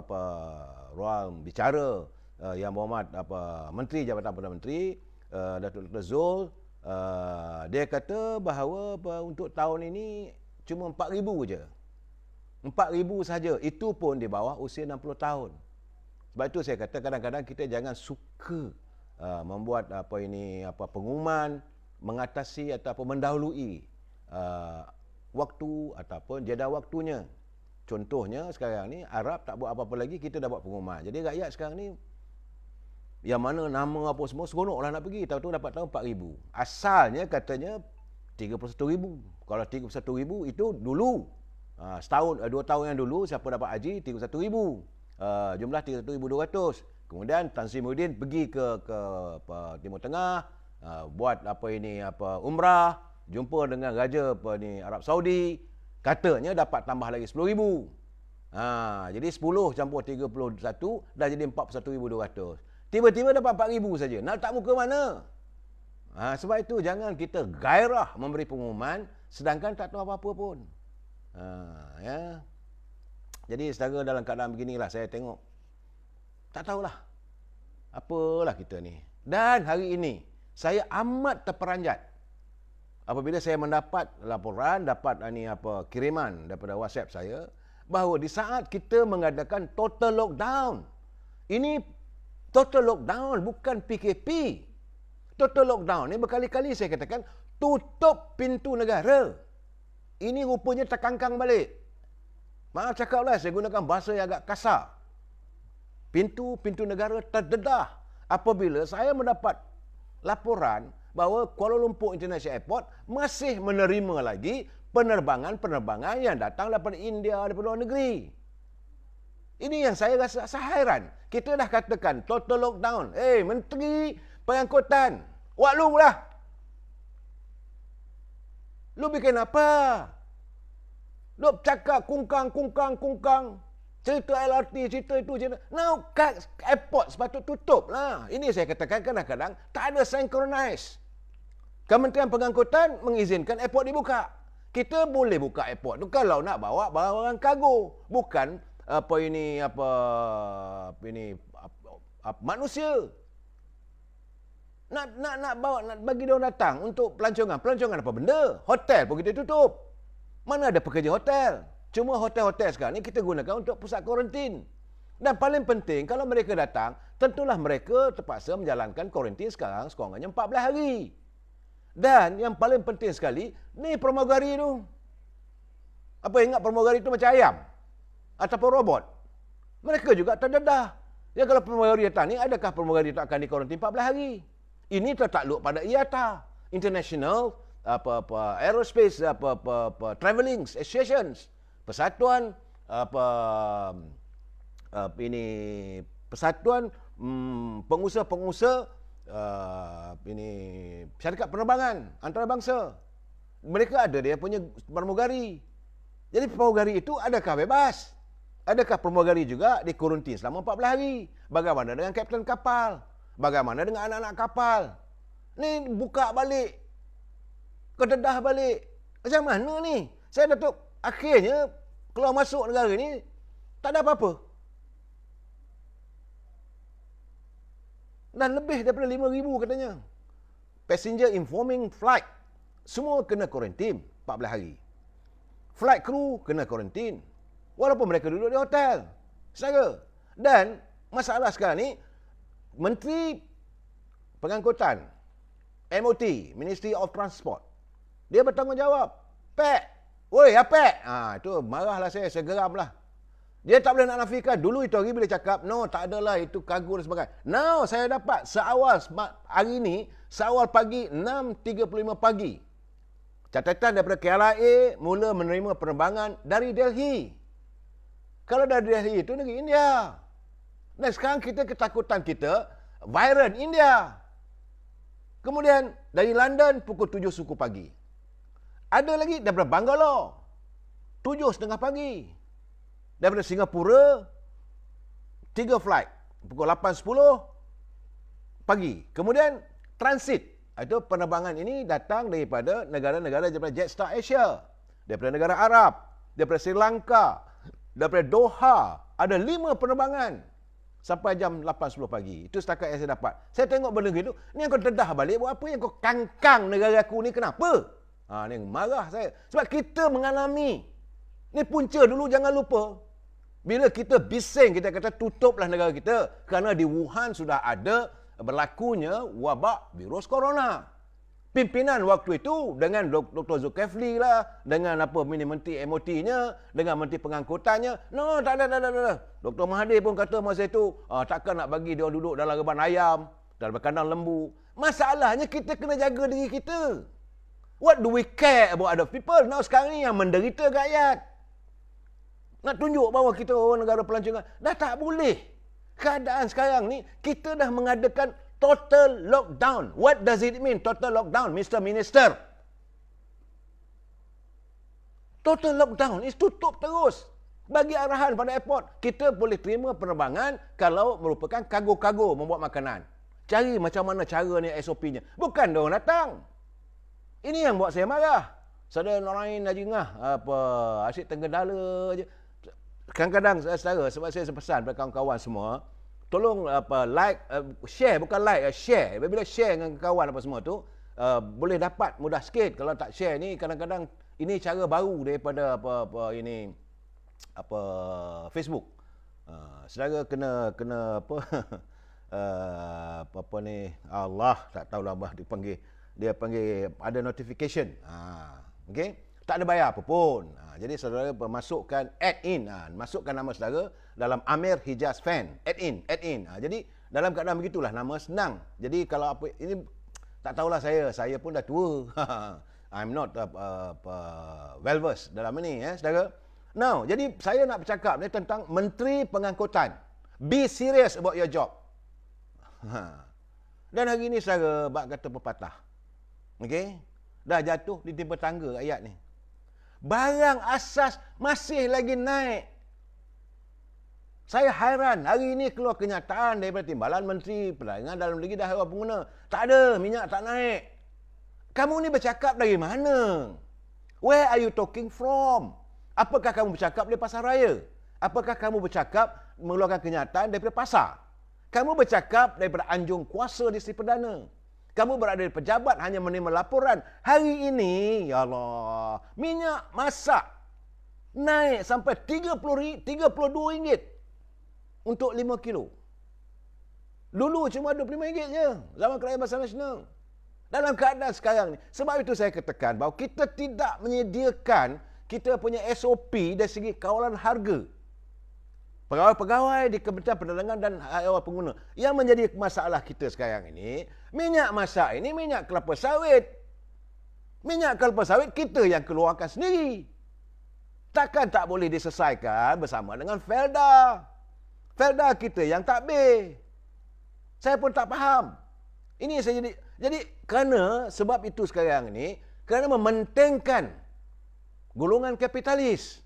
ruang bicara Yang Berhormat Menteri Jabatan Perdana Menteri Datuk Dr. Zul, dia kata bahawa untuk tahun ini cuma 4,000 je. 4,000 saja. Itu pun di bawah usia 60 tahun. Sebab itu saya kata kadang-kadang kita jangan suka membuat pengumuman mengatasi ataupun mendahului waktu ataupun jeda waktunya. Contohnya sekarang ni Arab tak buat apa-apa lagi, kita dah buat pengumuman. Jadi rakyat sekarang ni yang mana nama apa semua seronoklah nak pergi, tahu-tahu dapat tahu 4,000. Asalnya katanya 31,000. Kalau 31,000 itu dulu. Setahun 2 tahun yang dulu siapa dapat haji 31,000. Jumlah 31,200. Kemudian Tan Sri Muhyiddin pergi ke Timur Tengah, buat umrah, jumpa dengan Raja Arab Saudi, katanya dapat tambah lagi 10,000. Jadi 10 campur 31 dah jadi 41,200. Tiba-tiba dapat 4,000 saja. Nak letak muka mana? Sebab itu jangan kita gairah memberi pengumuman sedangkan tak tahu apa-apa pun. Ya. Jadi saudara, dalam keadaan beginilah saya tengok, tak tahulah apalah kita ni. Dan hari ini saya amat terperanjat apabila saya mendapat laporan, kiriman daripada WhatsApp saya bahawa di saat kita mengadakan total lockdown, ini total lockdown bukan PKP. Total lockdown ni berkali-kali saya katakan tutup pintu negara. Ini rupanya terkangkang balik. Maaf cakaplah, saya gunakan bahasa yang agak kasar. Pintu negara terdedah apabila saya mendapat laporan bahawa Kuala Lumpur International Airport masih menerima lagi penerbangan yang datang daripada India, daripada luar negeri. Ini yang saya rasa hairan. Kita dah katakan total lockdown. Menteri Pengangkutan, buat lu lah. Lu bikin apa? Lu cakap kungkang. Cerita LRT, cerita itu, cerita. Now, airport sepatut tutup lah. Ini saya katakan kadang-kadang tak ada synchronize. Kementerian Pengangkutan mengizinkan airport dibuka. Kita boleh buka airport tu kalau nak bawa barang kargo. Bukan manusia. Nak bawa, nak bagi dia orang datang untuk pelancongan. Pelancongan apa benda? Hotel pun kita tutup. Mana ada pekerja hotel? Cuma hotel-hotel sekarang ni kita gunakan untuk pusat kuarantin. Dan paling penting, kalau mereka datang, tentulah mereka terpaksa menjalankan kuarantin sekarang sekurang-kurangnya 14 hari. Dan yang paling penting sekali, ni pramugari tu. Apa ingat pramugari tu macam ayam? Ataupun robot? Mereka juga terdedah. Ya, kalau pramugari datang ni, adakah pramugari tak akan dikuarantin 14 hari? Ini tertakluk pada IATA, International Aerospace Travelling Associations, persatuan persatuan pengusaha-pengusaha ini syarikat penerbangan antarabangsa. Mereka ada dia punya pramugari. Jadi pramugari itu adakah bebas? Adakah pramugari juga dikuarantin selama 14 hari? Bagaimana dengan kapten kapal? Bagaimana dengan anak-anak kapal? Ni buka balik. Kededah balik. Macam mana ni? Saya Datuk akhirnya keluar masuk negara ni tak ada apa-apa. Dan lebih daripada 5,000 katanya. Passenger informing flight. Semua kena kuarantin 14 hari. Flight crew kena kuarantin. Walaupun mereka duduk di hotel. Saudara. Dan masalah sekarang ni, Menteri Pengangkutan, MOT, Ministry of Transport, dia bertanggungjawab. Pek. Woi, Pek. Itu marahlah saya geramlah. Dia tak boleh nak nafikan. Dulu itu hari bila cakap, no, tak adalah, itu kargo dan sebagainya. Now, saya dapat seawal hari ini, seawal pagi, 6.35 pagi. Catatan daripada KLIA mula menerima penerbangan dari Delhi. Kalau dari Delhi itu negeri India. Dan sekarang ketakutan kita, viren India. Kemudian dari London pukul 7 suku pagi. Ada lagi daripada Bangalore 7.30 pagi. Daripada Singapura 3 flight pukul 8.10 pagi. Kemudian transit. Itu penerbangan ini datang daripada negara-negara daripada Jetstar Asia, daripada negara Arab, daripada Sri Lanka, daripada Doha. Ada 5 penerbangan sampai jam 8.10 pagi. Itu setakat yang saya dapat. Saya tengok benda gitu, ni kau dedah balik, buat apa yang kau kangkang negara aku ni, kenapa? Ni marah saya. Sebab kita mengalami. Ni punca dulu, jangan lupa. Bila kita bising, kita kata tutuplah negara kita. Kerana di Wuhan sudah ada berlakunya wabak virus corona. Pimpinan waktu itu dengan Dr. Zulkifli lah, dengan Menteri MOT-nya, dengan Menteri Pengangkutannya. No, tak ada. Dr. Mahathir pun kata masa itu, takkan nak bagi dia duduk dalam reban ayam, dalam kandang lembu. Masalahnya kita kena jaga diri kita. What do we care about other people? Now sekarang ni yang menderita rakyat. Nak tunjuk bahawa kita orang negara pelancongan. Dah tak boleh. Keadaan sekarang ni, kita dah mengadakan total lockdown. What does it mean, total lockdown, Mr. Minister? Total lockdown is tutup terus. Bagi arahan pada airport, kita boleh terima penerbangan kalau merupakan kargo-kargo membuat makanan. Cari macam mana cara ni, SOP-nya. Bukan dia orang datang. Ini yang buat saya marah. Saudara Norain Najingah, asyik Tenggedala je. Kadang-kadang saudara, sebab saya pesan pada kawan-kawan semua, tolong like, share, bukan like, share. Bila share dengan kawan apa semua tu, boleh dapat mudah sikit. Kalau tak share ni, kadang-kadang ini cara baru daripada Facebook. Saudara kena apa ni, Allah tak tahulah dia panggil ada notification. Okey, tak ada bayar apa pun. Jadi saudara masukkan add in, masukkan nama saudara dalam Amir Hijaz Fan, add in. Jadi dalam keadaan begitulah, nama senang. Jadi kalau apa ini tak tahulah, saya pun dah tua. I'm not well versed dalam ini saudara. Now, jadi saya nak bercakap ni tentang Menteri Pengangkutan. Be serious about your job. Dan hari ni saudara bak kata pepatah. Okey? Dah jatuh ditimpa tangga ayat ni. Barang asas masih lagi naik. Saya hairan. Hari ini keluar kenyataan daripada Timbalan Menteri Perdagangan Dalam Negeri dan Haluan Pengguna. Tak ada, minyak tak naik. Kamu ni bercakap dari mana? Where are you talking from? Apakah kamu bercakap dari pasar raya? Apakah kamu bercakap mengeluarkan kenyataan daripada pasar? Kamu bercakap daripada anjung kuasa di Sri Perdana. Kamu berada di pejabat hanya menerima laporan. Hari ini, ya Allah, minyak masak naik sampai RM32 untuk 5 kilo. Dulu cuma RM25 je, zaman Kerajaan Besar Nasional. Dalam keadaan sekarang ni, sebab itu saya katakan bahawa kita tidak menyediakan kita punya SOP dari segi kawalan harga. Pegawai-pegawai di Kementerian Perdagangan dan Haluan Pengguna. Yang menjadi masalah kita sekarang ini, minyak masak ini minyak kelapa sawit. Minyak kelapa sawit kita yang keluarkan sendiri. Takkan tak boleh diselesaikan bersama dengan Felda. Felda kita yang takbir. Saya pun tak faham. Ini saya jadi kerana sebab itu sekarang ini, kerana mementingkan golongan kapitalis.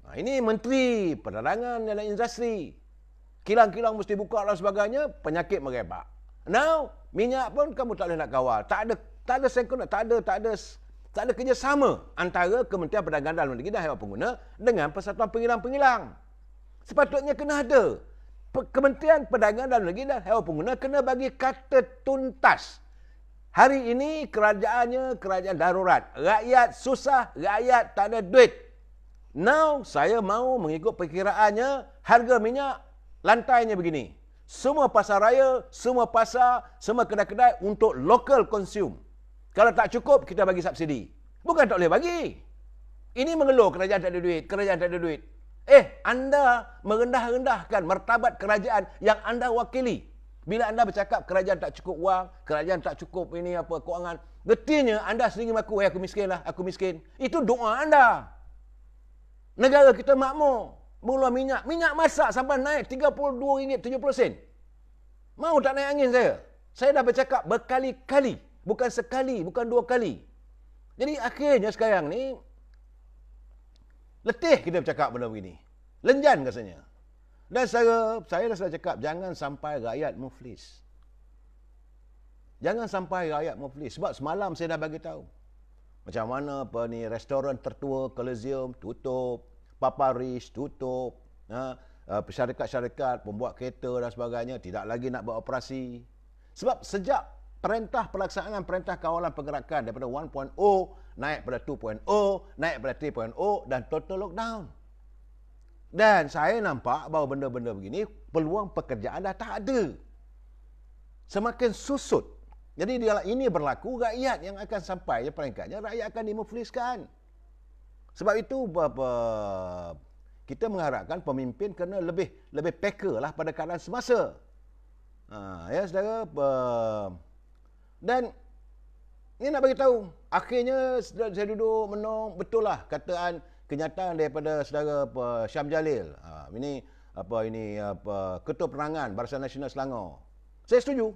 Ini Menteri Perdagangan dan Industri. Kilang-kilang mesti buka dan sebagainya, penyakit merebak. Now, minyak pun kamu tak boleh nak kawal. Tak ada sengketa, tak ada kerjasama antara Kementerian Perdagangan Dalam Negeri dan Haiwan Pengguna dengan Persatuan Pengilang-Pengilang. Sepatutnya kena ada. Kementerian Perdagangan Dalam Negeri dan Haiwan Pengguna kena bagi kata tuntas. Hari ini kerajaannya kerajaan darurat. Rakyat susah, rakyat tak ada duit. Now, saya mahu mengikut perkiraannya, harga minyak lantainya begini. Semua pasar raya, semua pasar, semua kedai-kedai untuk local consume. Kalau tak cukup, kita bagi subsidi. Bukan tak boleh bagi. Ini mengeluh kerajaan tak ada duit, kerajaan tak ada duit. Anda merendah-rendahkan martabat kerajaan yang anda wakili. Bila anda bercakap kerajaan tak cukup wang, kerajaan tak cukup ini apa kewangan, getinya anda sendiri mengaku, aku miskin lah, aku miskin. Itu doa anda. Negara kita makmur. Mula minyak masak sampai naik RM32.70. Mau tak naik angin saya? Saya dah bercakap berkali-kali. Bukan sekali, bukan dua kali. Jadi akhirnya sekarang ni, letih kita bercakap benda begini. Lenjan rasanya. Dan saya dah selalu cakap, jangan sampai rakyat muflis. Jangan sampai rakyat muflis. Sebab semalam saya dah bagi tahu. Macam mana restoran tertua, Coliseum tutup, Paparis tutup, syarikat-syarikat, pembuat kereta dan sebagainya tidak lagi nak beroperasi. Sebab sejak pelaksanaan perintah kawalan pergerakan daripada 1.0 naik pada 2.0, naik pada 3.0 dan total lockdown. Dan saya nampak bahawa benda-benda begini peluang pekerjaan dah tak ada. Semakin susut. Jadi ini berlaku, rakyat yang akan sampai peringkatnya, rakyat akan dimufliskan. Sebab itu kita mengharapkan pemimpin kena lebih peka lah pada keadaan semasa. Ya saudara, dan ini nak bagi tahu, akhirnya saya duduk menong, betul lah kataan kenyataan daripada saudara Syam Jalil. Ini Ketua Penerangan Barisan Nasional Selangor. Saya setuju.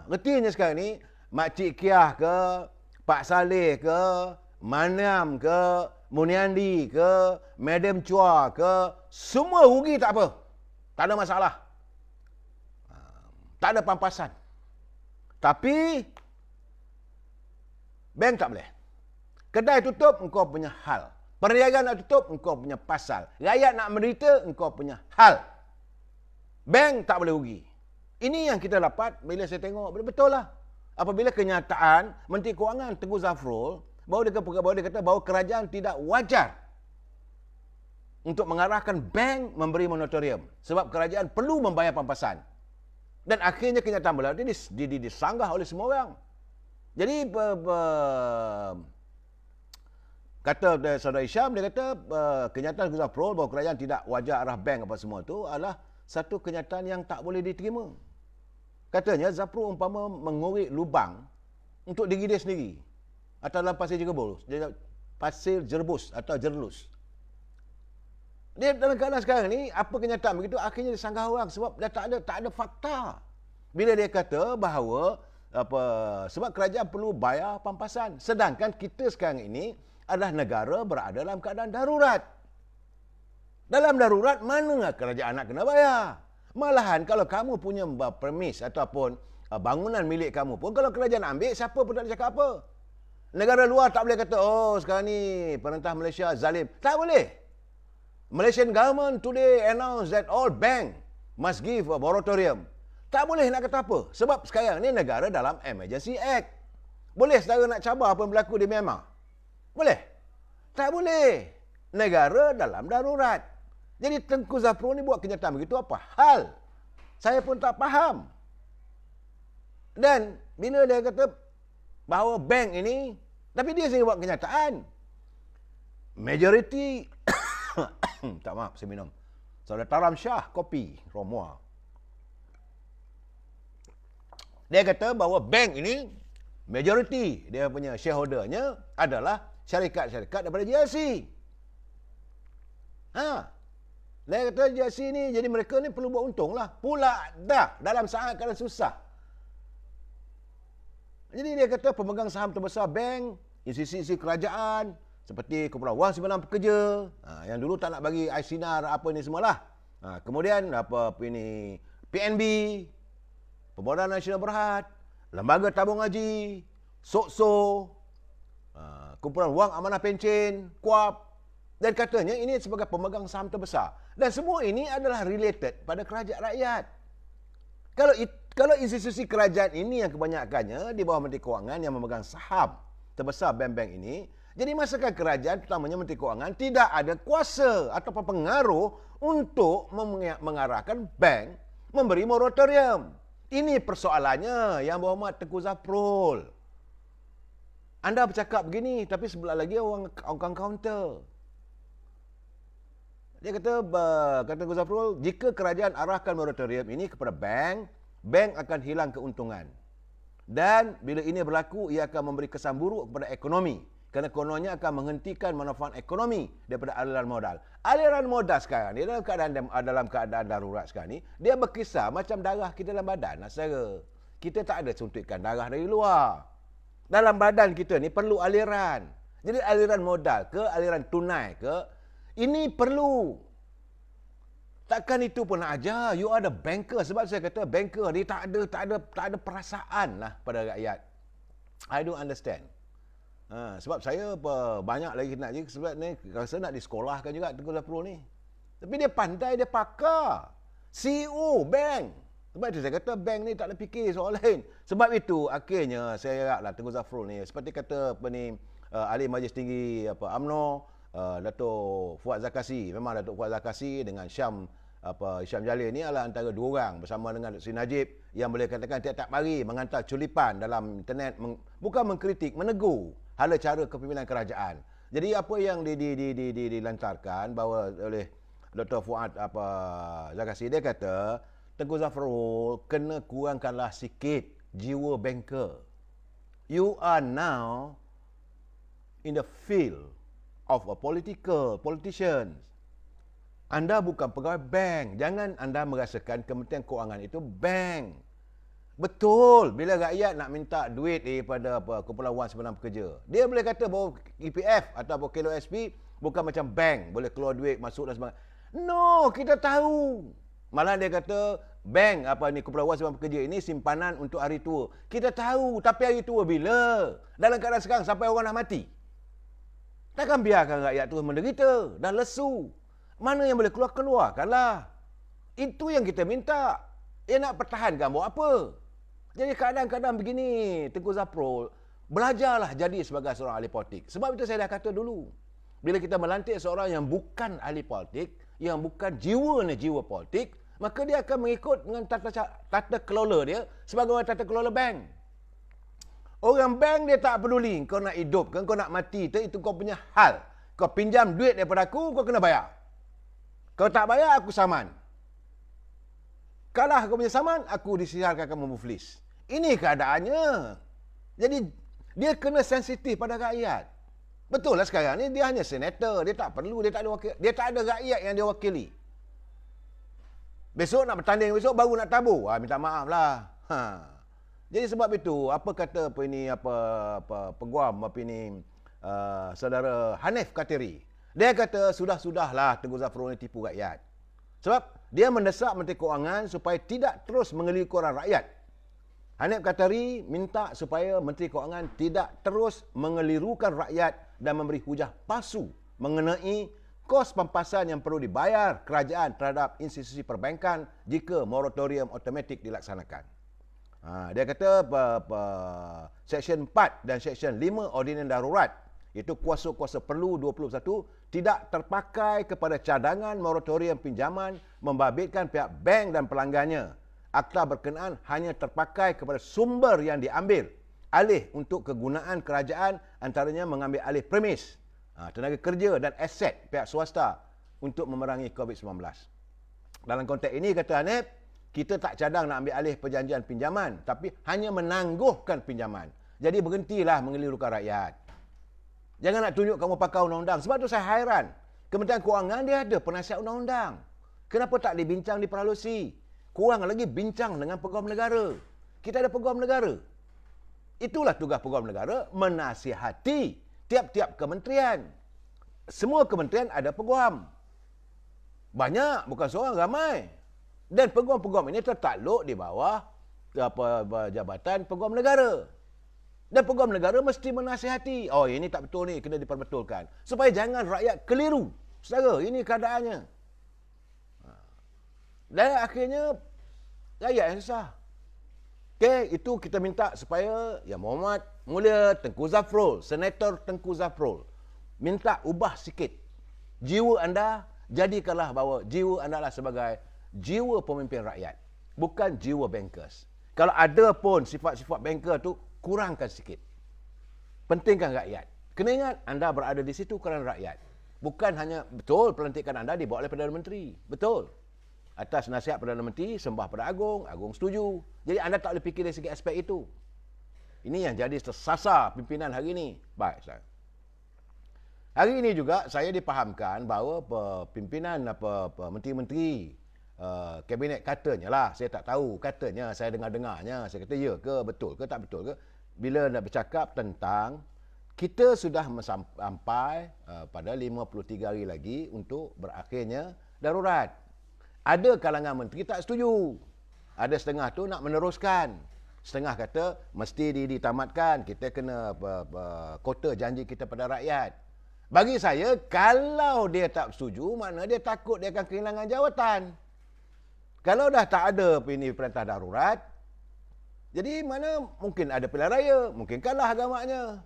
Retinya sekarang ni Makcik Kiah ke, Pak Saleh ke, Maniam ke, Muniandi ke, Madam Chua ke, semua rugi tak apa. Tak ada masalah. Tak ada pampasan. Tapi bank tak boleh. Kedai tutup, engkau punya hal. Perniagaan nak tutup, engkau punya pasal. Rakyat nak menderita, engkau punya hal. Bank tak boleh rugi. Ini yang kita dapat bila saya tengok. Betul lah. Apabila kenyataan Menteri Kewangan Tengku Zafrul, bahawa dia kata bahawa kerajaan tidak wajar untuk mengarahkan bank memberi moratorium. Sebab kerajaan perlu membayar pampasan. Dan akhirnya kenyataan berlaku ini disanggah oleh semua orang. Jadi kata Saudara Isyam, dia kata kenyataan Tengku Zafrul bahawa kerajaan tidak wajar arah bank apa semua itu adalah satu kenyataan yang tak boleh diterima. Katanya Zafrul umpama mengorek lubang untuk diri dia sendiri. Atau dalam pasir jerbus atau jerlus. Dia dalam keadaan sekarang ni, apa kenyataan begitu, akhirnya disanggah orang sebab dia tak ada fakta. Bila dia kata bahawa sebab kerajaan perlu bayar pampasan. Sedangkan kita sekarang ini adalah negara berada dalam keadaan darurat. Dalam darurat, mana kerajaan nak kena bayar? Malahan kalau kamu punya premis ataupun bangunan milik kamu pun, kalau kerajaan nak ambil, siapa pun tak ada cakap apa. Negara luar tak boleh kata, sekarang ni perintah Malaysia zalim. Tak boleh. Malaysian government today announced that all bank must give a moratorium. Tak boleh nak kata apa. Sebab sekarang ni negara dalam Emergency Act. Boleh saudara nak cabar apa yang berlaku di Myanmar? Boleh? Tak boleh. Negara dalam darurat. Jadi Tengku Zafrul ni buat kenyataan begitu, apa hal? Saya pun tak faham. Dan bila dia kata bahawa bank ini, tapi dia sendiri buat kenyataan. Majority, tak maaf, saya minum. Saudara Taram Shah, kopi, Romua. Dia kata bahawa bank ini, majority dia punya shareholdernya adalah syarikat-syarikat daripada GRC. Dia kata GRC ni, jadi mereka ni perlu buat untung lah. Pula dah, dalam sangat keadaan susah. Jadi dia kata pemegang saham terbesar bank, institusi kerajaan, seperti Kumpulan Wang Simpangan Pekerja, yang dulu tak nak bagi Sinar apa ni semualah. Kemudian apa ini PNB, Permodalan Nasional Berhad, Lembaga Tabung Haji, SOKSO, Kumpulan Wang Amanah Pencen, KUAP, dan katanya ini sebagai pemegang saham terbesar. Dan semua ini adalah related pada kerajaan rakyat. Kalau institusi kerajaan ini yang kebanyakannya di bawah Menteri Kewangan yang memegang saham terbesar bank-bank ini, jadi masakan kerajaan, terutamanya Menteri Kewangan, tidak ada kuasa atau pengaruh untuk mengarahkan bank memberi moratorium. Ini persoalannya, Yang Berhormat Tengku Zafrul. Anda bercakap begini, tapi sebelah lagi orang counter. Dia kata Tengku Zafrul, jika kerajaan arahkan moratorium ini kepada bank, bank akan hilang keuntungan. Dan bila ini berlaku, ia akan memberi kesan buruk kepada ekonomi. Kerana kononnya akan menghentikan manfaat ekonomi daripada aliran modal. Aliran modal sekarang ni dalam keadaan darurat sekarang ni, dia berkisar macam darah kita dalam badan. Saudara, kita tak ada suntikan darah dari luar. Dalam badan kita ni perlu aliran. Jadi aliran modal ke, aliran tunai ke, ini perlu. Takkan itu pun nak ajar. You are the banker. Sebab saya kata banker ni tak ada perasaan lah pada rakyat. I don't understand. Sebab saya banyak lagi nak je, sebab ni rasa nak disekolahkan juga Tengku Zafrul ni. Tapi dia pandai, dia pakar. CEO bank. Sebab itu saya kata bank ni tak ada fikir soal lain. Sebab itu akhirnya saya haraplah Tengku Zafrul ni, seperti kata Ahli Majlis Tinggi UMNO, Datuk Fuad Zakasi. Memang Datuk Fuad Zakasi dengan Syam Jalil ni adalah antara dua orang bersama dengan Dr. Sri Najib yang boleh katakan tiap-tiap hari mengantar culipan dalam internet, bukan mengkritik, menegur hala cara kepimpinan kerajaan. Jadi apa yang dilantarkan bahawa oleh Dr. Fuad Zakasi, dia kata Tengku Zafrul kena kurangkanlah sikit jiwa banker. You are now in the field of a politician. Anda bukan pegawai bank. Jangan anda merasakan Kementerian Kewangan itu bank. Betul, bila rakyat nak minta duit daripada Kumpulan Wang Simpangan Pekerja, dia boleh kata bahawa EPF atau KLOSP bukan macam bank, boleh keluar duit, masuk dan sebagainya. No, kita tahu. Malah dia kata bank Kumpulan Wang Simpangan Pekerja ini simpanan untuk hari tua. Kita tahu, tapi hari tua bila? Dalam keadaan sekarang sampai orang nak mati. Takkan biarkan rakyat tu menderita dan lesu. Mana yang boleh keluar, keluarkanlah. Itu yang kita minta. Dia nak pertahankan buat apa? Jadi kadang-kadang begini, Tengku Zafrul, belajarlah jadi sebagai seorang ahli politik. Sebab itu saya dah kata dulu. Bila kita melantik seorang yang bukan ahli politik, yang bukan jiwa politik, maka dia akan mengikut dengan tata kelola dia sebagai tata kelola bank. Orang bank dia tak peduli kau nak hidup, kau nak mati, itu kau punya hal. Kau pinjam duit daripada aku, kau kena bayar. Kau tak bayar, aku saman. Kalah kau punya saman, aku disiarkan kamu muflis. Ini keadaannya. Jadi, dia kena sensitif pada rakyat. Betul lah sekarang ni, dia hanya senator. Dia tak perlu, dia tak ada wakil. Dia tak ada rakyat yang dia wakili. Besok nak bertanding, besok baru nak tabur. Minta maaf lah. Jadi sebab itu, apa kata peguam saudara Hanif Kateri. Dia kata sudah-sudahlah Tengku Zafrul ni tipu rakyat. Sebab dia mendesak Menteri Kewangan supaya tidak terus mengeliru koran rakyat. Hanif Kateri minta supaya Menteri Kewangan tidak terus mengelirukan rakyat dan memberi hujah palsu mengenai kos pampasan yang perlu dibayar kerajaan terhadap institusi perbankan jika moratorium automatik dilaksanakan. Dia kata Seksyen 4 dan Seksyen 5 Ordinan Darurat, iaitu kuasa-kuasa perlu 21, tidak terpakai kepada cadangan moratorium pinjaman membabitkan pihak bank dan pelanggannya. Akta berkenaan hanya terpakai kepada sumber yang diambil alih untuk kegunaan kerajaan, antaranya mengambil alih premis, tenaga kerja dan aset pihak swasta untuk memerangi COVID-19. Dalam konteks ini, kata Hanif, kita tak cadang nak ambil alih perjanjian pinjaman, tapi hanya menangguhkan pinjaman. Jadi berhentilah mengelirukan rakyat. Jangan nak tunjuk kamu pakar undang-undang. Sebab tu saya hairan. Kementerian Kewangan dia ada penasihat undang-undang. Kenapa tak dibincang di Pralusi? Kurang lagi bincang dengan peguam negara. Kita ada peguam negara. Itulah tugas peguam negara, menasihati tiap-tiap kementerian. Semua kementerian ada peguam. Banyak, bukan seorang, ramai. Dan peguam-peguam ini tertakluk di bawah jabatan peguam negara. Dan peguam negara mesti menasihati. Oh, ini tak betul ni, kena diperbetulkan. Supaya jangan rakyat keliru. Saudara, ini keadaannya. Dan akhirnya, rakyat yang susah. Okey, itu kita minta supaya Yang Muhammad Mulia Tengku Zafrul, Senator Tengku Zafrul, minta ubah sikit. Jiwa anda, jadikanlah bahawa jiwa anda lah sebagai jiwa pemimpin rakyat. Bukan jiwa bankers. Kalau ada pun sifat-sifat banker tu, kurangkan sikit. Pentingkan rakyat. Kena ingat, anda berada di situ kerana rakyat. Bukan hanya, betul pelantikan anda dibawa oleh Perdana Menteri. Betul. Atas nasihat Perdana Menteri, sembah pada Agong, Agong setuju. Jadi anda tak boleh fikir dari segi aspek itu. Ini yang jadi tersasar pimpinan hari ini. Baik, Ustaz. Hari ini juga saya dipahamkan bahawa pimpinan menteri-menteri kabinet katanya lah, saya tak tahu, katanya, saya dengar-dengarnya, saya kata ya ke, betul ke, tak betul ke, bila nak bercakap tentang kita sudah sampai pada 53 hari lagi untuk berakhirnya darurat. Ada kalangan menteri tak setuju. Ada setengah tu nak meneruskan. Setengah kata mesti ditamatkan, kita kena kota janji kita pada rakyat. Bagi saya, kalau dia tak setuju, makna dia takut dia akan kehilangan jawatan. Kalau dah tak ada ini perintah darurat, jadi mana mungkin ada pilihan raya, mungkin kalah agamanya.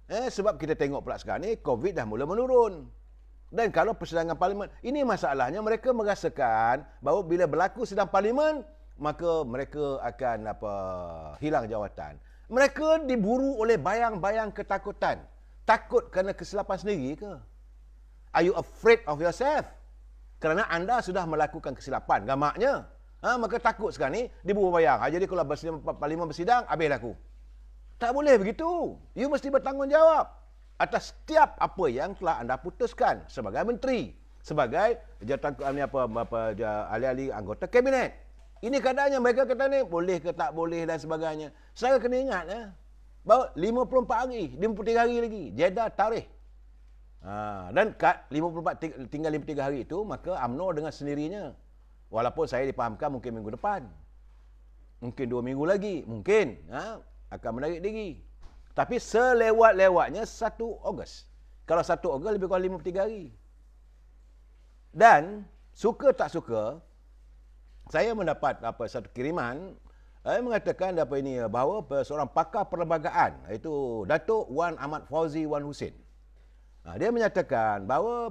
Sebab kita tengok pula sekarang ni, COVID dah mula menurun. Dan kalau persidangan parlimen, ini masalahnya mereka merasakan bahawa bila berlaku sidang parlimen, maka mereka akan hilang jawatan. Mereka diburu oleh bayang-bayang ketakutan. Takut kerana kesilapan sendiri ke? Are you afraid of yourself? Kerana anda sudah melakukan kesilapan, gamaknya. Maka takut sekarang ni, diburu bayang. Jadi kalau parlimen bersidang, habis aku. Tak boleh begitu. You mesti bertanggungjawab atas setiap apa yang telah anda putuskan sebagai menteri, sebagai ahli-ahli anggota kabinet. Ini keadaannya, mereka kata ni, boleh ke tak boleh dan sebagainya. Saya kena ingat bahawa 54 hari, 53 hari lagi, Jeddah tarikh. Dan kat 54 tinggal 53 hari itu, maka UMNO dengan sendirinya, walaupun saya dipahamkan mungkin minggu depan, mungkin 2 minggu lagi, mungkin akan menarik diri. Tapi selewat-lewatnya 1 Ogos. Kalau 1 Ogos lebih kurang 53 hari. Dan suka tak suka, saya mendapat satu kiriman mengatakan bahawa seorang pakar perlembagaan, iaitu Datuk Wan Ahmad Fauzi Wan Husin. Dia menyatakan bahawa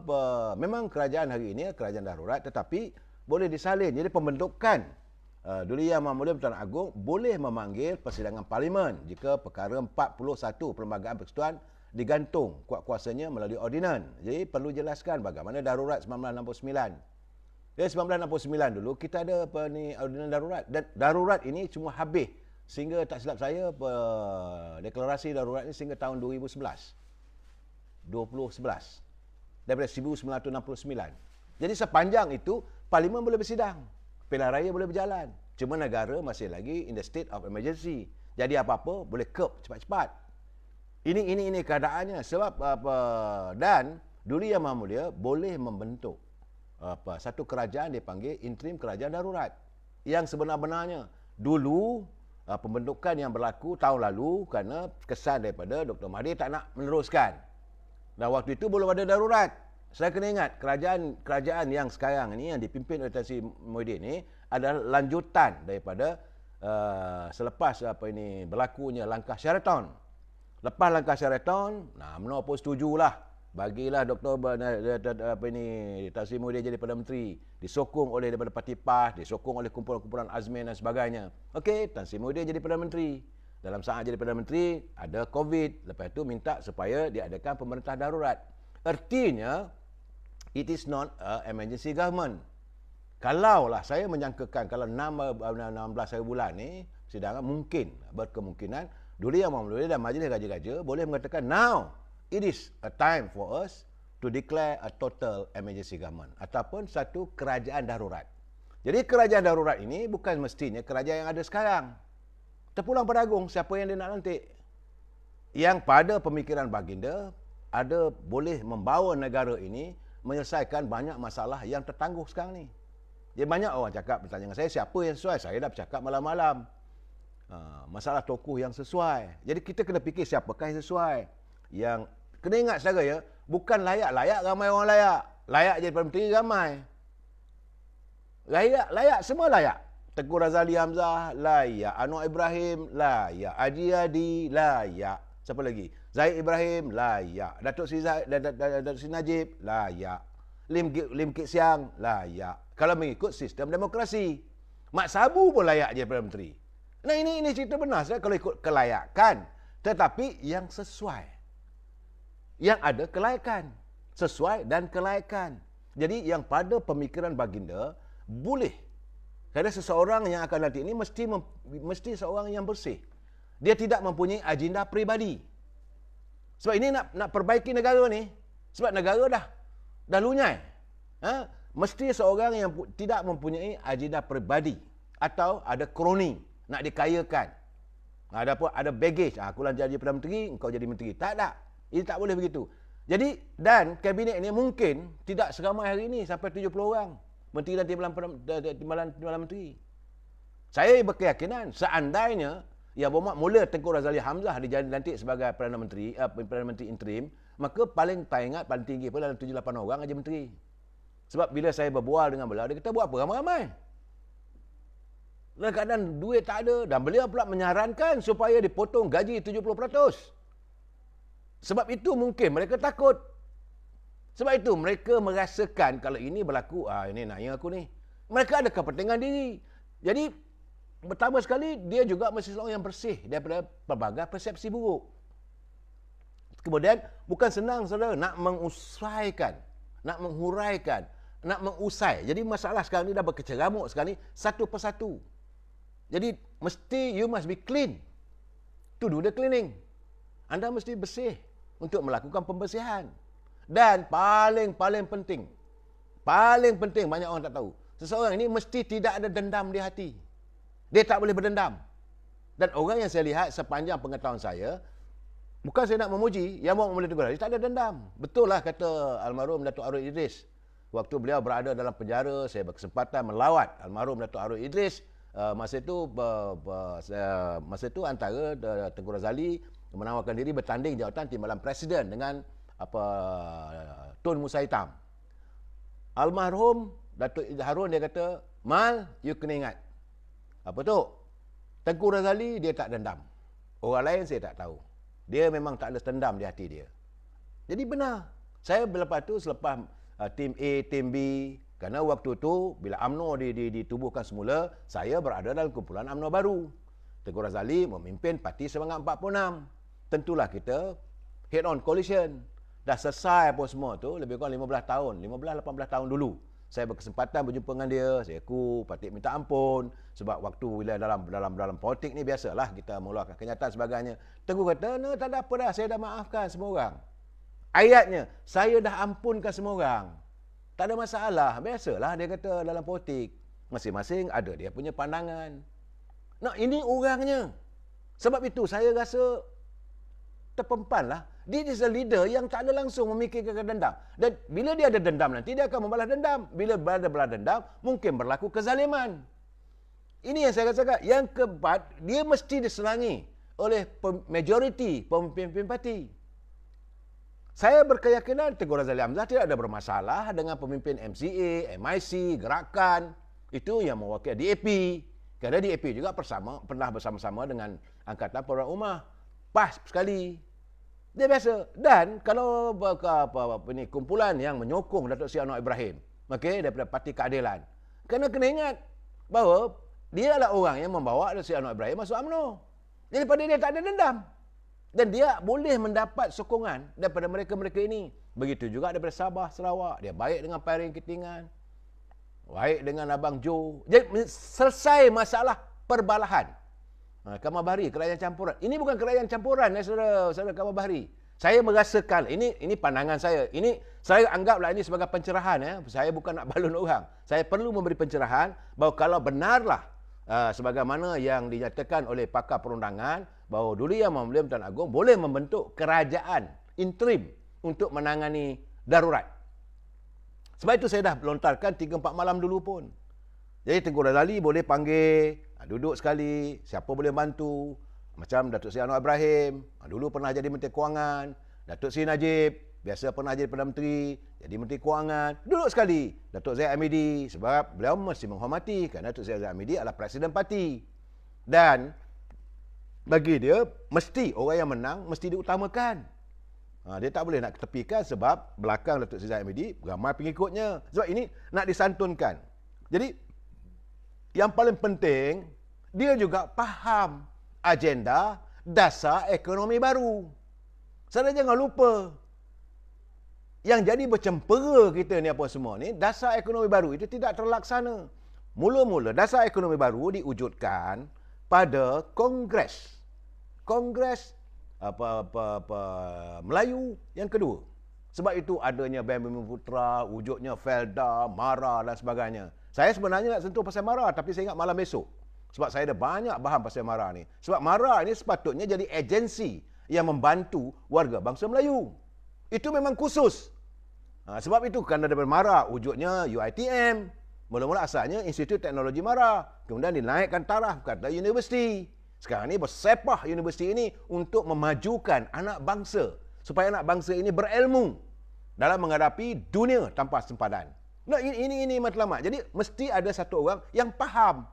memang kerajaan hari ini kerajaan darurat, tetapi boleh disalin. Jadi pembentukan Duli Yang Mulia Pertuan Agong boleh memanggil persidangan parlimen jika perkara 41 Perlembagaan Persekutuan digantung kuat-kuasanya melalui ordinan. Jadi perlu jelaskan bagaimana darurat 1969. Dari 1969 dulu kita ada ordinan darurat, dan darurat ini cuma habis sehingga tak silap saya deklarasi darurat ini sehingga tahun 2011. Daripada 1969. Jadi sepanjang itu parlimen boleh bersidang. Pilihan raya boleh berjalan. Cuma negara masih lagi in the state of emergency. Jadi apa-apa boleh curb cepat-cepat. Ini keadaannya. Sebab dan Duli Yang Maha Mulia boleh membentuk satu kerajaan dipanggil interim kerajaan darurat. Yang sebenar-benarnya dulu pembentukan yang berlaku tahun lalu kerana kesan daripada Dr. Mahathir tak nak meneruskan. Dan waktu itu belum ada darurat. Saya kena ingat, kerajaan yang sekarang ini yang dipimpin oleh Tan Sri Muhyiddin ini adalah lanjutan daripada selepas berlakunya langkah Sheraton. Lepas langkah Sheraton, UMNO pun setujulah, bagilah Dr. Tan Sri Muhyiddin jadi Perdana Menteri, disokong oleh daripada Parti PAS, disokong oleh kumpulan-kumpulan Azmin dan sebagainya. Okey, Tan Sri Muhyiddin jadi Perdana Menteri. Dalam saat jadi Perdana Menteri, ada COVID. Lepas itu minta supaya diadakan pemerintah darurat. Artinya, it is not a emergency government. Kalaulah saya menyangkakan kalau 16 hari bulan ni persidangan, mungkin berkemungkinan Duli Yang Maha Mulia dan Majlis Raja-Raja boleh mengatakan now it is a time for us to declare a total emergency government ataupun satu kerajaan darurat. Jadi kerajaan darurat ini bukan mestinya kerajaan yang ada sekarang. terpulang pada Agung siapa yang dia nak lantik. Yang pada pemikiran baginda ada boleh membawa negara ini menyelesaikan banyak masalah yang tertangguh sekarang ni. Jadi banyak orang cakap bertanya dengan saya, siapa yang sesuai? Saya dah bercakap malam-malam. Masalah tokoh yang sesuai. Jadi kita kena fikir siapakah yang sesuai. Yang kena ingat saudara ya, bukan layak-layak ramai orang layak. Layak jadi Perdana Menteri ramai. Layak semua layak. Tengku Razali Hamzah layak, Anwar Ibrahim layak, Haji Hadi layak. Siapa lagi? Zahid Ibrahim layak, Datuk Seri Najib layak, Lim Kit Siang layak. Kalau mengikut sistem demokrasi, Mat Sabu pun layak jadi Perdana Menteri. Nah ini cerita benar saya kalau ikut kelayakan, tetapi yang sesuai, yang ada kelayakan, sesuai dan kelayakan. Jadi yang pada pemikiran baginda boleh. Kerana seseorang yang akan nanti ini mesti seorang yang bersih. Dia tidak mempunyai agenda peribadi. Sebab ini nak perbaiki negara ni, sebab negara dah lunyai. Mesti seorang yang tidak mempunyai agenda peribadi atau ada kroni nak dikayakan. Ada baggage. Aku lah jadi Perdana Menteri, engkau jadi menteri. Tak ada. Ini tak boleh begitu. Jadi, dan kabinet ini mungkin tidak seramai hari ini sampai 70 orang. Menteri dan timbalan menteri. Saya berkeyakinan seandainya yang bermakna mula Tengku Razali Hamzah dilantik sebagai Perdana Menteri interim, maka paling ingat paling tinggi pun dalam 7-8 orang aja menteri. Sebab bila saya berbual dengan beliau, dia kata buat apa ramai-ramai. Dalam keadaan duit tak ada, dan beliau pula menyarankan supaya dipotong gaji 70%. Sebab itu mungkin mereka takut. Sebab itu mereka merasakan kalau ini berlaku, ini naknya aku ni. Mereka ada kepentingan diri. Jadi, pertama sekali, dia juga mesti seorang yang bersih daripada pelbagai persepsi buruk. Kemudian, bukan senang saudara nak mengusaikan, nak menghuraikan, nak mengusai. Jadi masalah sekarang ni dah berkeceramuk sekarang ni satu persatu. Jadi mesti you must be clean to do the cleaning. Anda mesti bersih untuk melakukan pembersihan. Dan paling penting banyak orang tak tahu. Seseorang ini mesti tidak ada dendam di hati. Dia tak boleh berdendam. Dan orang yang saya lihat sepanjang pengetahuan saya, bukan saya nak memuji, yang mau boleh tegur, dia tak ada dendam. Betul lah kata almarhum Datuk Arif Idris. Waktu beliau berada dalam penjara, saya berkesempatan melawat almarhum Datuk Arif Idris. Masa itu antara Tengku Razali menawarkan diri bertanding jawatan timbalan presiden dengan Tun Musa Hitam. Almarhum Datuk Harun dia kata, Mal, you kena ingat. Apa tu? Tengku Razali dia tak dendam. Orang lain saya tak tahu. Dia memang tak ada dendam di hati dia. Jadi benar. Saya selepas tim A, tim B, kerana waktu tu bila UMNO ditubuhkan semula, saya berada dalam kumpulan UMNO baru. Tengku Razali memimpin Parti Semangat 46. Tentulah kita head on coalition. Dah selesai apa semua tu, lebih kurang 15 tahun, 15-18 tahun dulu. Saya berkesempatan berjumpa dengan dia, saya patik minta ampun. Sebab waktu bila dalam politik ni biasalah kita mengeluarkan kenyataan sebagainya. Tengku kata, no, tak ada apa dah, saya dah maafkan semua orang. Ayatnya, saya dah ampunkan semua orang. Tak ada masalah. Biasalah dia kata dalam politik. Masing-masing ada dia punya pandangan. Nah, ini orangnya. Sebab itu saya rasa terpempanlah. Dia is a leader yang tak ada langsung memikirkan dendam. Dan bila dia ada dendam nanti, dia akan membalas dendam. Bila berada balas dendam, mungkin berlaku kezaliman. Ini yang saya katakan. Yang keempat, dia mesti disenangi oleh majoriti pemimpin parti. Saya berkeyakinan Tengku Razali Hamzah tidak ada bermasalah dengan pemimpin MCA, MIC, Gerakan. Itu yang mewakili DAP. Kerana DAP juga pernah bersama-sama dengan Angkatan Perwira Ummah. Pas sekali. Dia biasa. Dan kalau kumpulan yang menyokong Datuk Seri Anwar Ibrahim, daripada Parti Keadilan, kena ingat bahawa dia adalah orang yang membawa Datuk Seri Anwar Ibrahim masuk UMNO. Jadi pada dia tak ada dendam. Dan dia boleh mendapat sokongan daripada mereka-mereka ini. Begitu juga daripada Sabah, Sarawak. Dia baik dengan Pairing Ketingan. Baik dengan Abang Jo. Jadi selesai masalah perbalahan. Kamal Bahari, kerajaan campuran. Ini bukan kerajaan campuran, saudara Kamal Bahari. Saya merasakan, ini pandangan saya. Ini saya anggaplah ini sebagai pencerahan. Saya bukan nak balun orang. Saya perlu memberi pencerahan bahawa kalau benarlah sebagaimana yang dinyatakan oleh pakar perundangan bahawa Duli Yang Mulia Tuan Agong boleh membentuk kerajaan interim untuk menangani darurat. Sebab itu saya dah lontarkan 3-4 malam dulu pun. Jadi Tengku Razali boleh panggil, duduk sekali, siapa boleh bantu. Macam Datuk Seri Anwar Ibrahim, dulu pernah jadi Menteri Kewangan. Datuk Seri Najib, biasa pernah jadi Perdana Menteri, jadi Menteri Kewangan. Duduk sekali. Datuk Zaid Hamidi, sebab beliau mesti menghormati kerana Datuk Zaid Hamidi adalah Presiden Parti. Dan bagi dia, mesti orang yang menang mesti diutamakan. Dia tak boleh nak ketepikan sebab belakang Datuk Seri Zaid Hamidi ramai pengikutnya. Sebab ini nak disantunkan. Jadi, yang paling penting, dia juga faham agenda dasar ekonomi baru. Saya jangan lupa, yang jadi bercempera kita ni apa semua ni, dasar ekonomi baru itu tidak terlaksana. Mula-mula dasar ekonomi baru diwujudkan pada Kongres Melayu yang kedua. Sebab itu adanya Bank Bumi-Putra, wujudnya Felda, MARA dan sebagainya. Saya sebenarnya nak sentuh pasal MARA, tapi saya ingat malam besok. Sebab saya ada banyak bahan pasal MARA ni. Sebab MARA ni sepatutnya jadi agensi yang membantu warga bangsa Melayu. Itu memang khusus. Sebab itu kerana daripada MARA, wujudnya UiTM. Mula-mula asalnya Institut Teknologi MARA. Kemudian dinaikkan taraf kata universiti. Sekarang ni bersepah universiti ini untuk memajukan anak bangsa. Supaya anak bangsa ini berilmu dalam menghadapi dunia tanpa sempadan. Nah, ini matlamat. Jadi, mesti ada satu orang yang faham.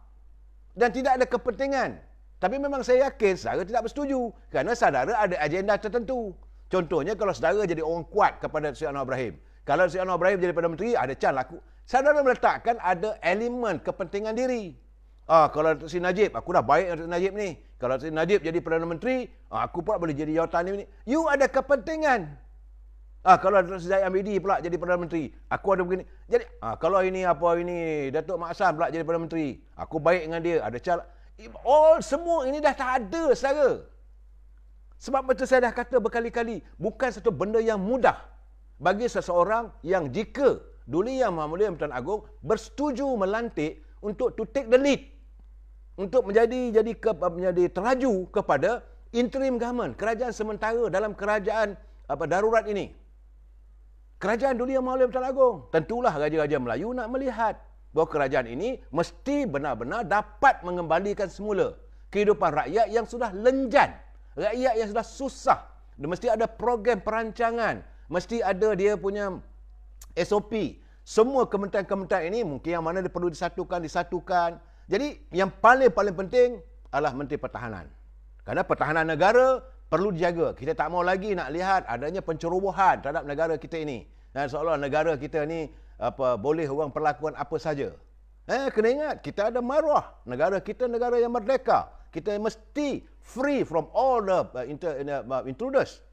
Dan tidak ada kepentingan. Tapi memang saya yakin saudara tidak bersetuju. Kerana saudara ada agenda tertentu. Contohnya, kalau saudara jadi orang kuat kepada Sri Anwar Ibrahim. Kalau Sri Anwar Ibrahim jadi Perdana Menteri, ada can laku. Saudara meletakkan ada elemen kepentingan diri. Kalau Datuk Seri Najib, aku dah baik Datuk Seri Najib ni. Kalau Datuk Seri Najib jadi Perdana Menteri, aku pula boleh jadi jawatan ni. You ada kepentingan. Kalau Datuk Seri Zaid Hamidi pula jadi Perdana Menteri, aku ada begini. Jadi, kalau ini Datuk Mak Hassan pula jadi Perdana Menteri, aku baik dengan dia, ada cara. Semua ini dah tak ada, saudara. Sebab betul saya dah kata berkali-kali, bukan satu benda yang mudah bagi seseorang yang jika Duli Yang Mulia Tuan Agong bersetuju melantik untuk to take the lead, untuk menjadi teraju kepada interim government, kerajaan sementara dalam kerajaan darurat ini. Kerajaan Duli Yang Mulia Tuan Agong, tentulah Raja-Raja Melayu nak melihat bahawa kerajaan ini mesti benar-benar dapat mengembalikan semula kehidupan rakyat yang sudah lenjan, rakyat yang sudah susah. Dia mesti ada program perancangan, mesti ada dia punya SOP. Semua kementerian-kementerian ini mungkin yang mana dia perlu disatukan. Jadi yang paling penting adalah Menteri Pertahanan. Kerana pertahanan negara perlu dijaga. Kita tak mau lagi nak lihat adanya pencerobohan terhadap negara kita ini. Dan seolah negara kita ni boleh orang perlakuan apa saja. Kena ingat, kita ada maruah. Negara kita negara yang merdeka. Kita mesti free from all the intruders.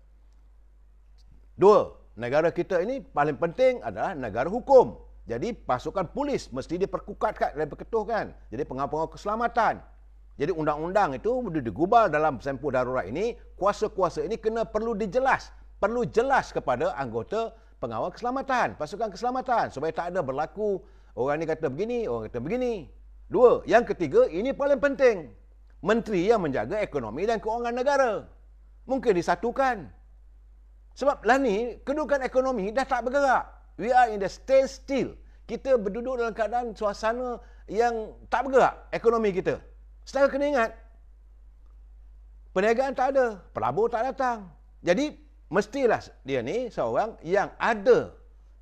Dua, negara kita ini paling penting adalah negara hukum. Jadi pasukan polis mesti diperkuatkan dan diperketuhkan. Jadi pengawal keselamatan. Jadi undang-undang itu digubal dalam tempoh darurat ini, kuasa-kuasa ini perlu jelas kepada anggota pengawal keselamatan, pasukan keselamatan, supaya tak ada berlaku orang ni kata begini, orang kata begini. Dua, yang ketiga, ini paling penting. Menteri yang menjaga ekonomi dan keuangan negara mungkin disatukan. Sebab lah ni, kedudukan ekonomi dah tak bergerak. We are in the standstill. Kita berduduk dalam keadaan suasana yang tak bergerak, ekonomi kita. Saudara kena ingat, perniagaan tak ada, pelabur tak datang. Jadi, mestilah dia ni seorang yang ada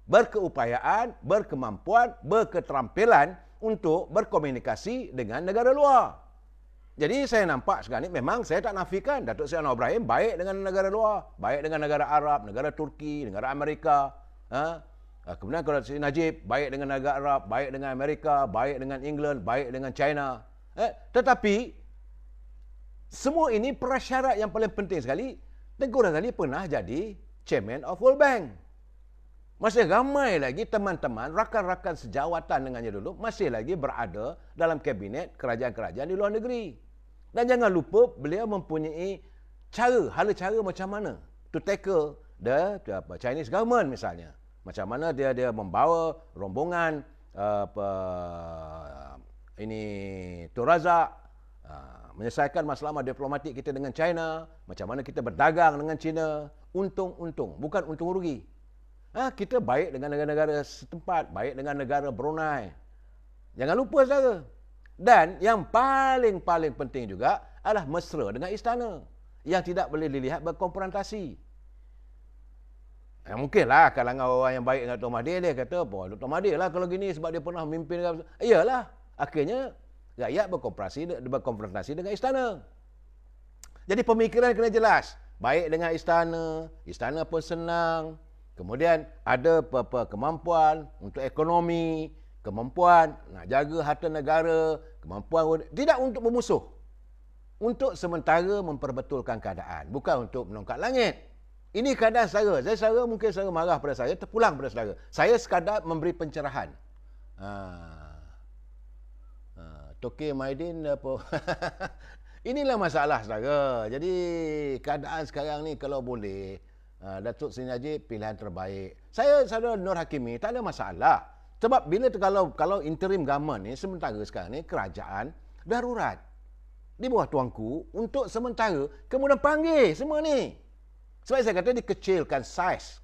berkeupayaan, berkemampuan, berketerampilan untuk berkomunikasi dengan negara luar. Jadi saya nampak sekarang ni memang saya tak nafikan Datuk Seri Anwar Ibrahim baik dengan negara luar, baik dengan negara Arab, negara Turki, negara Amerika. Kemudian kalau Seri Najib baik dengan negara Arab, baik dengan Amerika, baik dengan England, baik dengan China. Tetapi semua ini prasyarat yang paling penting sekali. Tengku Razali pernah jadi Chairman of World Bank. Masih ramai lagi teman-teman, rakan-rakan sejawatan dengannya dulu, masih lagi berada dalam kabinet kerajaan-kerajaan di luar negeri. Dan jangan lupa, beliau mempunyai hala cara macam mana to tackle the Chinese government misalnya. Macam mana dia membawa rombongan ini Tun Razak, menyelesaikan masalah diplomatik kita dengan China, macam mana kita berdagang dengan China, untung-untung, bukan untung rugi. Kita baik dengan negara-negara setempat, baik dengan negara Brunei. Jangan lupa saudara. Dan yang paling penting juga adalah mesra dengan istana yang tidak boleh dilihat berkonfrontasi. Mungkinlah kalangan orang yang baik dengan Dr. Mahathir, dia kata, Dr. Mahathir lah kalau gini sebab dia pernah memimpin. Iyalah, akhirnya rakyat berkonfrontasi dengan istana. Jadi pemikiran kena jelas. Baik dengan istana pun senang. Kemudian ada kemampuan untuk ekonomi, kemampuan nak jaga harta negara, kemampuan tidak untuk bermusuh. Untuk sementara memperbetulkan keadaan, bukan untuk menongkat langit. Ini keadaan saudara. Mungkin saudara marah pada saya, terpulang pada saudara. Saya sekadar memberi pencerahan. Toke Maidin apa? Inilah masalah saudara. Jadi keadaan sekarang ni kalau boleh, Datuk Seri Najib pilihan terbaik. Saya saudara Nur Hakimi tak ada masalah. Sebab bila kalau interim government ni sementara sekarang ni kerajaan darurat di bawah tuanku untuk sementara, kemudian panggil semua ni. Sebab saya kata dikecilkan saiz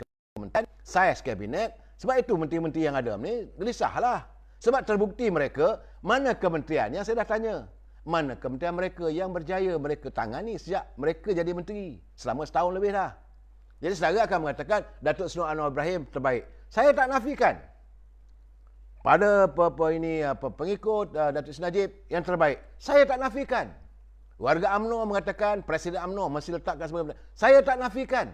kabinet. Sebab itu menteri-menteri yang ada ni gelisahlah. Sebab terbukti mereka, mana kementerian yang saya dah tanya. Mana kementerian mereka yang berjaya mereka tangani sejak mereka jadi menteri. Selama setahun lebih dah. Jadi saudara akan mengatakan Datuk Seri Anwar Ibrahim terbaik. Saya tak nafikan. Pada pengikut Datuk Seri Najib yang terbaik. Saya tak nafikan. Warga UMNO mengatakan Presiden UMNO masih letakkan sebagai. Saya tak nafikan.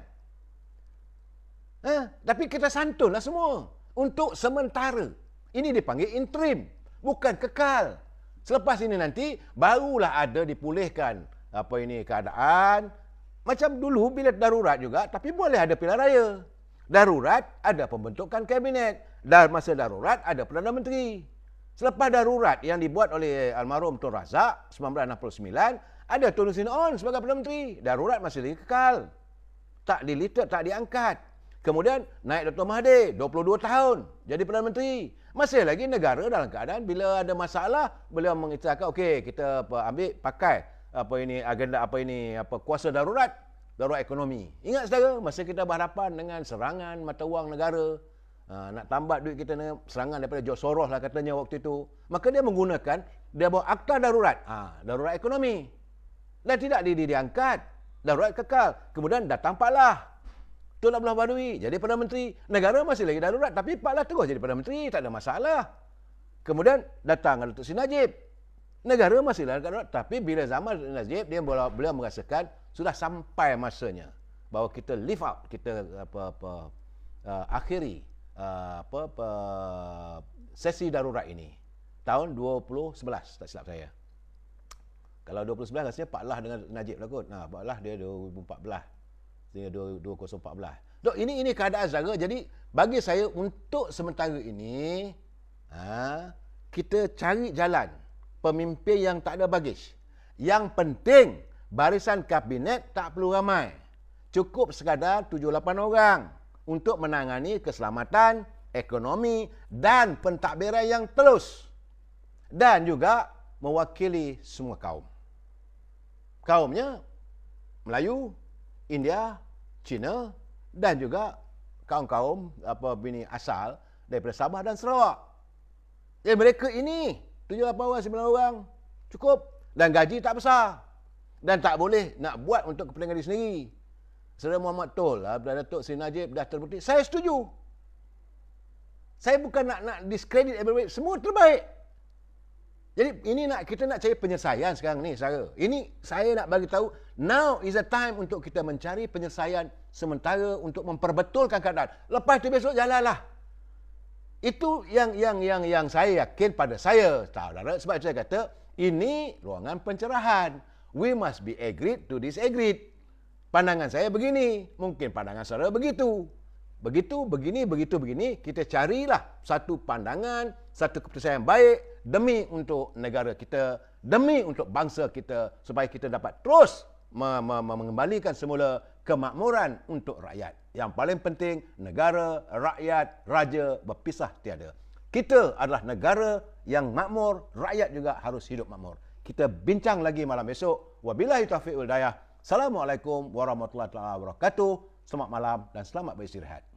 Tapi kita santunlah semua. Untuk sementara. Ini dipanggil interim. Bukan kekal. Selepas ini nanti barulah ada dipulihkan keadaan. Macam dulu bila darurat juga, tapi boleh ada pilihan raya. Darurat ada pembentukan kabinet. Dan masa darurat ada Perdana Menteri. Selepas darurat yang dibuat oleh almarhum Tun Razak 1969, ada Tun Hussein On sebagai Perdana Menteri. Darurat masih lagi kekal. Tak dilitat, tak diangkat. Kemudian naik Dr. Mahathir 22 tahun jadi Perdana Menteri. Masih lagi negara dalam keadaan bila ada masalah beliau mengistilahkan okey kita ambil pakai agenda kuasa darurat ekonomi. Ingat saudara masa kita berhadapan dengan serangan mata wang negara, nak tambat duit kita dengan serangan daripada George Soros lah katanya waktu itu. Maka dia menggunakan, dia bawa akta darurat. Darurat ekonomi. Dan tidak diangkat. Darurat kekal. Kemudian datang Pak Lah. Tun Abdullah Badawi jadi Perdana Menteri. Negara masih lagi darurat. Tapi Pak Lah terus jadi Perdana Menteri. Tak ada masalah. Kemudian datang Datuk Seri Najib. Negara masih lagi darurat. Tapi bila zaman Najib, beliau merasakan sudah sampai masanya. Bahawa kita live up. Kita akhiri sesi darurat ini tahun 2011 tak silap saya. Kalau 2011 rasanya Pak Lah dengan Najib lah kot. Pak Lah dia 2014. Dia 2014. Dok, ini keadaan saudara. Jadi bagi saya untuk sementara ini kita cari jalan pemimpin yang tak ada bagis. Yang penting barisan kabinet tak perlu ramai. Cukup sekadar 7-8 orang untuk menangani keselamatan, ekonomi dan pentadbiran yang terus. Dan juga mewakili semua kaum. Kaumnya Melayu, India, Cina dan juga kaum-kaum asal daripada Sabah dan Sarawak. Jadi mereka ini 7-8 orang, 9 orang cukup dan gaji tak besar. Dan tak boleh nak buat untuk kepentingan diri sendiri. Saudara Muhammad Tol, Datuk Seri Najib dah terbukti. Saya setuju. Saya bukan nak diskredit everybody. Semua terbaik. Jadi ini kita nak cari penyelesaian sekarang ni, saudara. Ini saya nak bagi tahu, now is the time untuk kita mencari penyelesaian sementara untuk memperbetulkan keadaan. Lepas itu besok jalanlah. Itu yang saya yakin pada saya, saudara. Sebab itu saya kata, ini ruangan pencerahan. We must be agreed to disagree. Pandangan saya begini, mungkin pandangan saudara begitu. Begini, kita carilah satu pandangan, satu keputusan yang baik demi untuk negara kita, demi untuk bangsa kita, supaya kita dapat terus mengembalikan semula kemakmuran untuk rakyat. Yang paling penting, negara, rakyat, raja berpisah tiada. Kita adalah negara yang makmur, rakyat juga harus hidup makmur. Kita bincang lagi malam esok. Wabillahi taufiq wal hidayah. Assalamualaikum warahmatullahi wabarakatuh. Selamat malam dan selamat beristirahat.